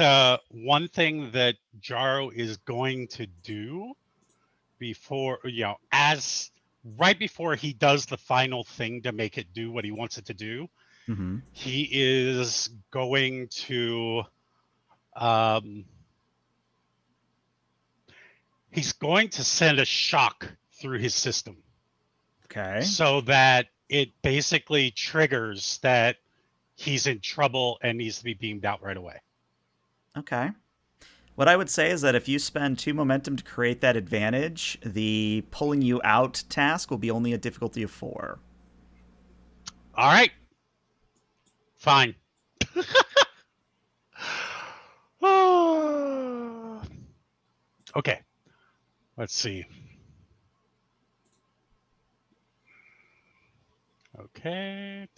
Jaro is going to do before, right before he does the final thing to make it do what he wants it to do, he is going to send a shock through his system. Okay. So that it basically triggers that he's in trouble and needs to be beamed out right away. Okay. What I would say is that if you spend 2 momentum to create that advantage, the pulling you out task will be only a difficulty of 4. All right. Fine. Okay. Let's see. Okay.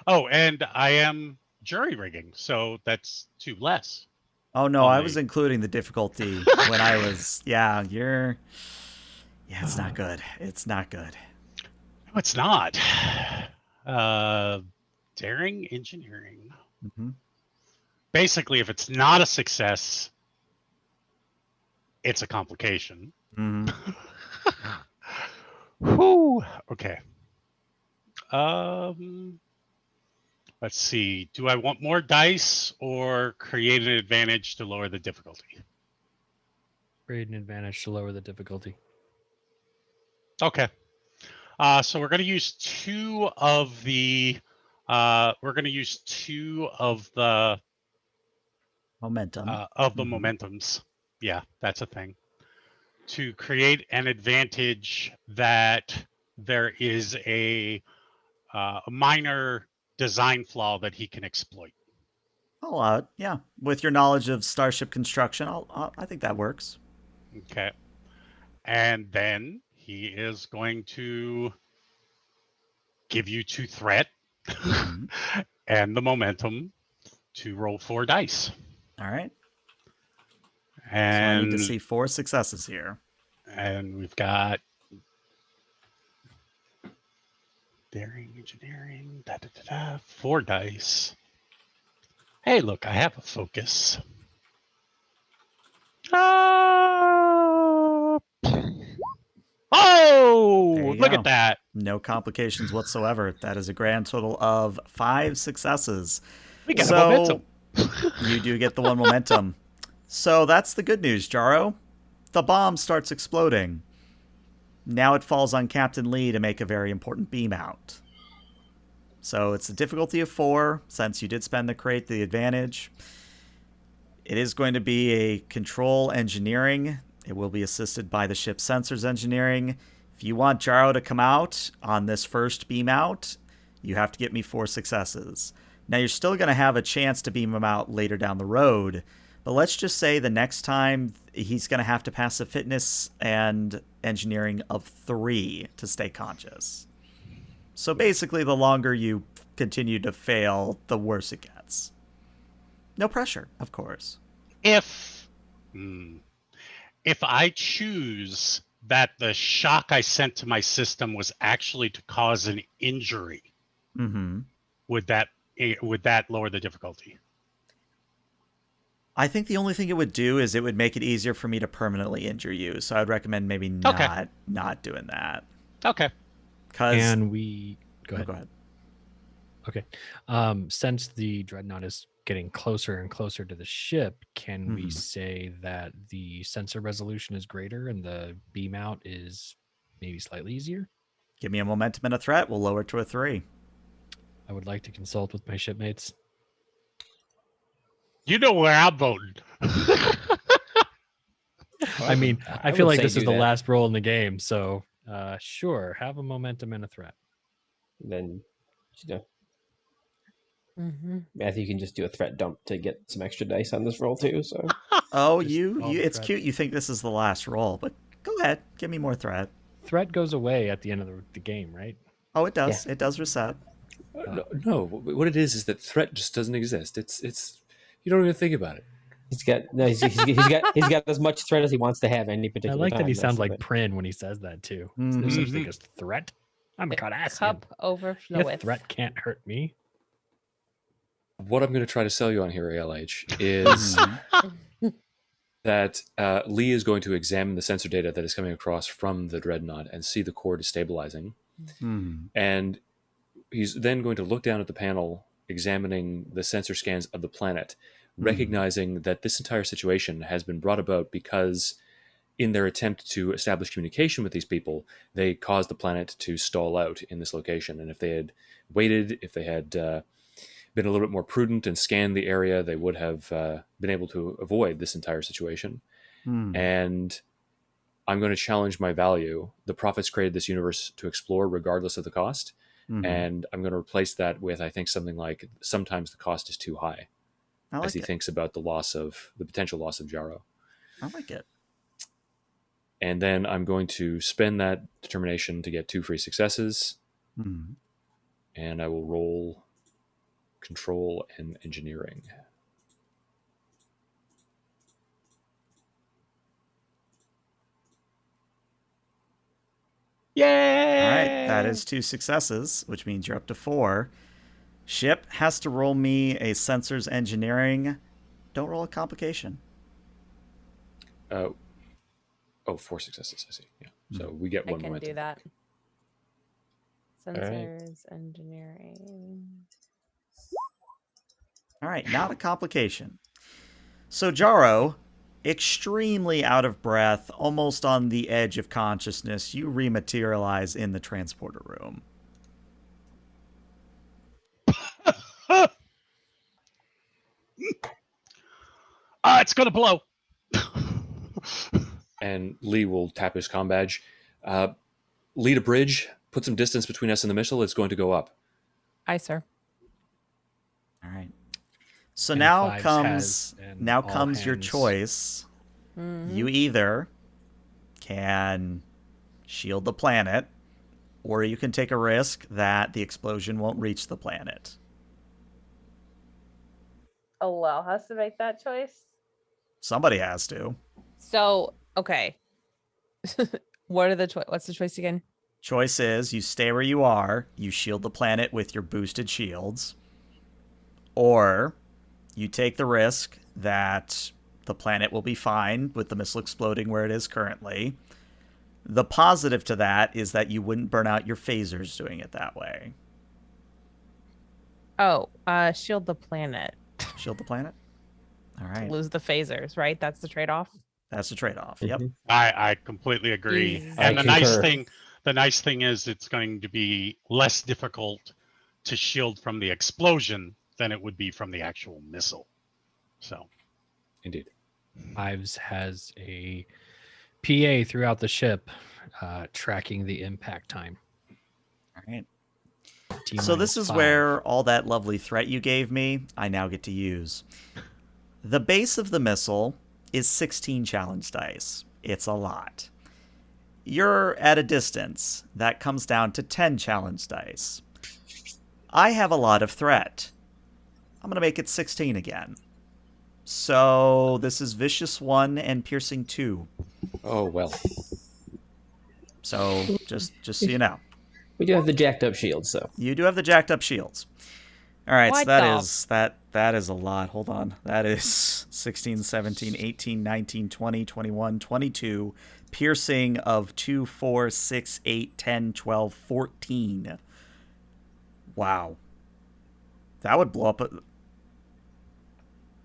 Oh, and I am jury rigging, so that's 2 less. Oh no, I was including the difficulty when I was. Yeah, it's not good. It's not good. No, it's not. Daring engineering. Basically, if it's not a success, it's a complication. Whew. Okay. Let's see. Do I want more dice or create an advantage to lower the difficulty? Create an advantage to lower the difficulty. Okay. So we're going to use two of the Momentum. momentums. Yeah, that's a thing. To create an advantage that there is a minor design flaw that he can exploit. Yeah. With your knowledge of starship construction, I think that works. Okay. And then he is going to give you 2 threat and the momentum to roll 4 dice. All right. And so I need to see 4 successes here. And we've got daring, engineering, 4 dice. Hey, look, I have a focus. Oh, look go. at that. No complications whatsoever. That is a grand total of 5 successes. We got a momentum. You do get the 1 momentum. So that's the good news, Jaro. The bomb starts exploding. Now it falls on Captain Lee to make a very important beam out. So it's a difficulty of 4, since you did spend the advantage. It is going to be a control engineering. It will be assisted by the ship's sensors engineering. If you want Jaro to come out on this first beam out, you have to get me 4 successes. Now you're still going to have a chance to beam him out later down the road, but let's just say the next time he's going to have to pass a fitness and engineering of 3 to stay conscious. So basically, the longer you continue to fail, the worse it gets. No pressure, of course. If I choose that the shock I sent to my system was actually to cause an injury, would that lower the difficulty? I think the only thing it would do is it would make it easier for me to permanently injure you. So I'd recommend maybe not doing that. Okay. Can we go ahead? Go ahead. Okay. Since the dreadnought is getting closer and closer to the ship, can we say that the sensor resolution is greater and the beam out is maybe slightly easier? Give me a momentum and a threat. We'll lower it to a 3. I would like to consult with my shipmates. You know where I'm voting. I mean, I feel like this is the last roll in the game, so sure, have a momentum and a threat. Then, Matthew, you can just do a threat dump to get some extra dice on this roll too. So, it's cute. You think this is the last roll, but go ahead, give me more threat. Threat goes away at the end of the game, right? Oh, it does. Yeah. It does reset. No, what it is that threat just doesn't exist. It's you don't even think about it. He's got as much threat as he wants to have any particular time. I like that he sounds like Prin when he says that too. There's no such thing as threat. I'm a Cardassian. Cup overfloweth. Threat can't hurt me. What I'm going to try to sell you on here, ALH, is that Lee is going to examine the sensor data that is coming across from the dreadnought and see the core destabilizing. And he's then going to look down at the panel, examining the sensor scans of the planet, recognizing that this entire situation has been brought about because in their attempt to establish communication with these people, they caused the planet to stall out in this location. And if they had waited, if they had been a little bit more prudent and scanned the area, they would have been able to avoid this entire situation. And I'm going to challenge my value. The prophets created this universe to explore regardless of the cost. And I'm going to replace that with, I think, something like sometimes the cost is too high, as he thinks about the potential loss of Jaro. I like it. And then I'm going to spend that determination to get 2 free successes. And I will roll control and engineering. Yay! All right, that is 2 successes, which means you're up to 4. Ship has to roll me a sensors engineering. Don't roll a complication. 4 successes, I see. Yeah. So we get 1 momentum. I can do that. Sensors engineering. All right, now the complication. So Jaro, extremely out of breath, almost on the edge of consciousness, you rematerialize in the transporter room. It's gonna blow. And Lee will tap his comm badge. Lead a bridge. Put some distance between us and the missile. It's going to go up. Aye, sir. All right. So And now Fives comes has an now all comes your hands. choice. Mhm. You either can shield the planet, or you can take a risk that the explosion won't reach the planet. Oh, well, has to make that choice. Somebody has to. So, okay. What's the choice again? Choice is you stay where you are, you shield the planet with your boosted shields, or you take the risk that the planet will be fine with the missile exploding where it is currently. The positive to that is that you wouldn't burn out your phasers doing it that way. Oh, shield the planet. Shield the planet? All right. Lose the phasers, right? That's the trade-off. That's the trade-off. Yep. Mhm. I completely agree. Jesus. And I the nice thing is it's going to be less difficult to shield from the explosion than it would be from the actual missile. So Indeed. Fives has a PA throughout the ship tracking the impact time. All right. T So this is -5. where all that lovely threat you gave me, I now get to use. The base of the missile is 16 challenge dice. It's a lot. You're at a distance. That comes down to 10 challenge dice. I have a lot of threat. I'm going to make it 16 again. So this is Vicious 1 and Piercing 2. Oh, well. So just so you know. We do have the jacked up shield, so. You do have the jacked up shields. All right, so What that is a lot. Hold on. That is 16, 17, 18, 19, 20, 21, 22, piercing of 2, 4, 6, 8, 10, 12, 14. Wow. That would blow up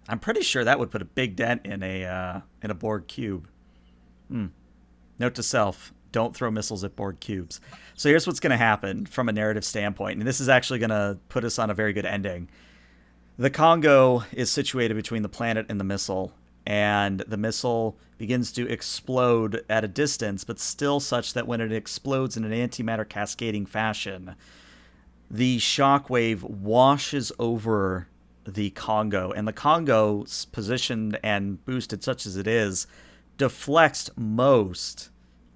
I'm pretty sure that would put a big dent in a Borg cube. Note to self, don't throw missiles at Borg cubes. So here's what's going to happen from a narrative standpoint, and this is actually going to put us on a very good ending. The Kongo is situated between the planet and the missile, and the missile begins to explode at a distance, but still such that when it explodes in an antimatter cascading fashion, the shockwave washes over the Kongo, and the Kongo, positioned and boosted such as it is, deflects most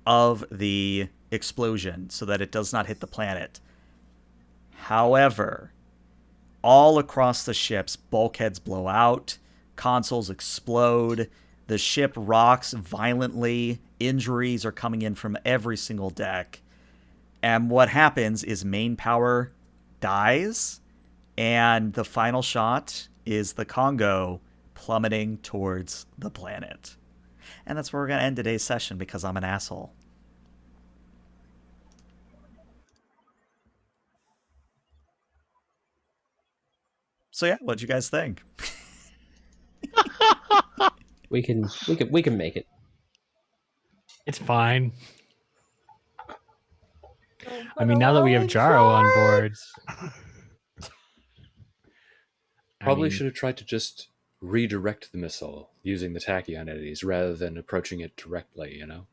of the explosion so that it does not hit the planet. However, all across the ships, bulkheads blow out, consoles explode, the ship rocks violently, injuries are coming in from every single deck, and what happens is main power dies, and the final shot is the Kongo plummeting towards the planet. And that's where we're going to end today's session because I'm an asshole. So yeah, what'd you guys think? We can make it. It's fine. I mean, now that we have Jaro on board, Probably should have tried to just redirect the missile using the tachyon entities rather than approaching it directly, you know?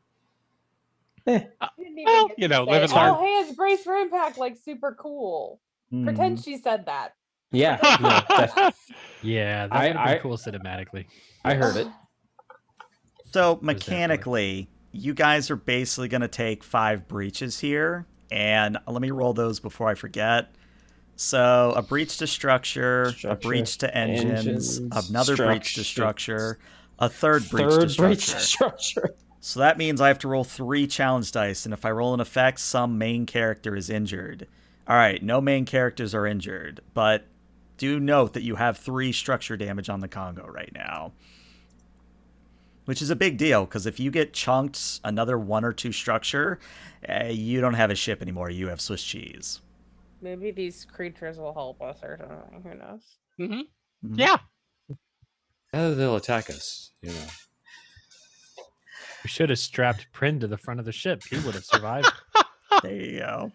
well, you know, live and learn. All hands brace for impact, like super cool. Pretend she said that. Yeah. No, yeah, that I- would have been I- cool cinematically. I heard it. So mechanically, you guys are basically going to take 5 breaches here, and let me roll those before I forget. So a breach to structure, a breach to engines, another breach to structure, a third breach to structure. So that means I have to roll 3 challenge dice, and if I roll an effect, some main character is injured. All right, no main characters are injured, but do note that you have 3 structure damage on the Kongo right now. Which is a big deal, because if you get chunked another 1 or 2 structure, you don't have a ship anymore. You have Swiss cheese. Maybe these creatures will help us or something. Who knows? Mm-hmm. Mhm. Yeah. They'll attack us, you know. We should have strapped Prin to the front of the ship. He would have survived. There you go.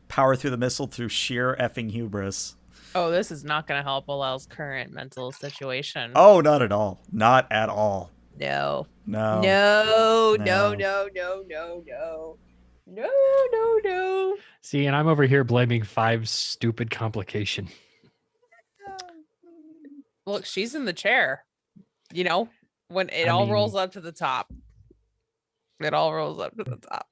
Power through the missile through sheer effing hubris. Oh, this is not going to help Alel's current mental situation. Oh, not at all. Not at all. No. No. No, No. no, no, no, no, no. No, no, no. See, and I'm over here blaming 5's stupid complication. Look, she's in the chair. You know, when it I all mean- rolls up to the top. It all rolls up to the top.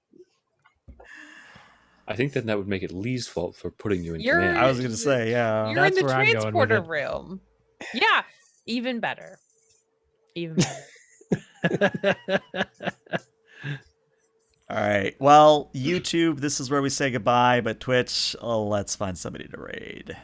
I think then that would make it Lee's fault for putting you in You're- command. I was going to say, yeah. You're in That's the where I'm going with transporter it. room. Yeah, even better. Even better. All right. Well, YouTube, this is where we say goodbye, but Twitch, let's find somebody to raid.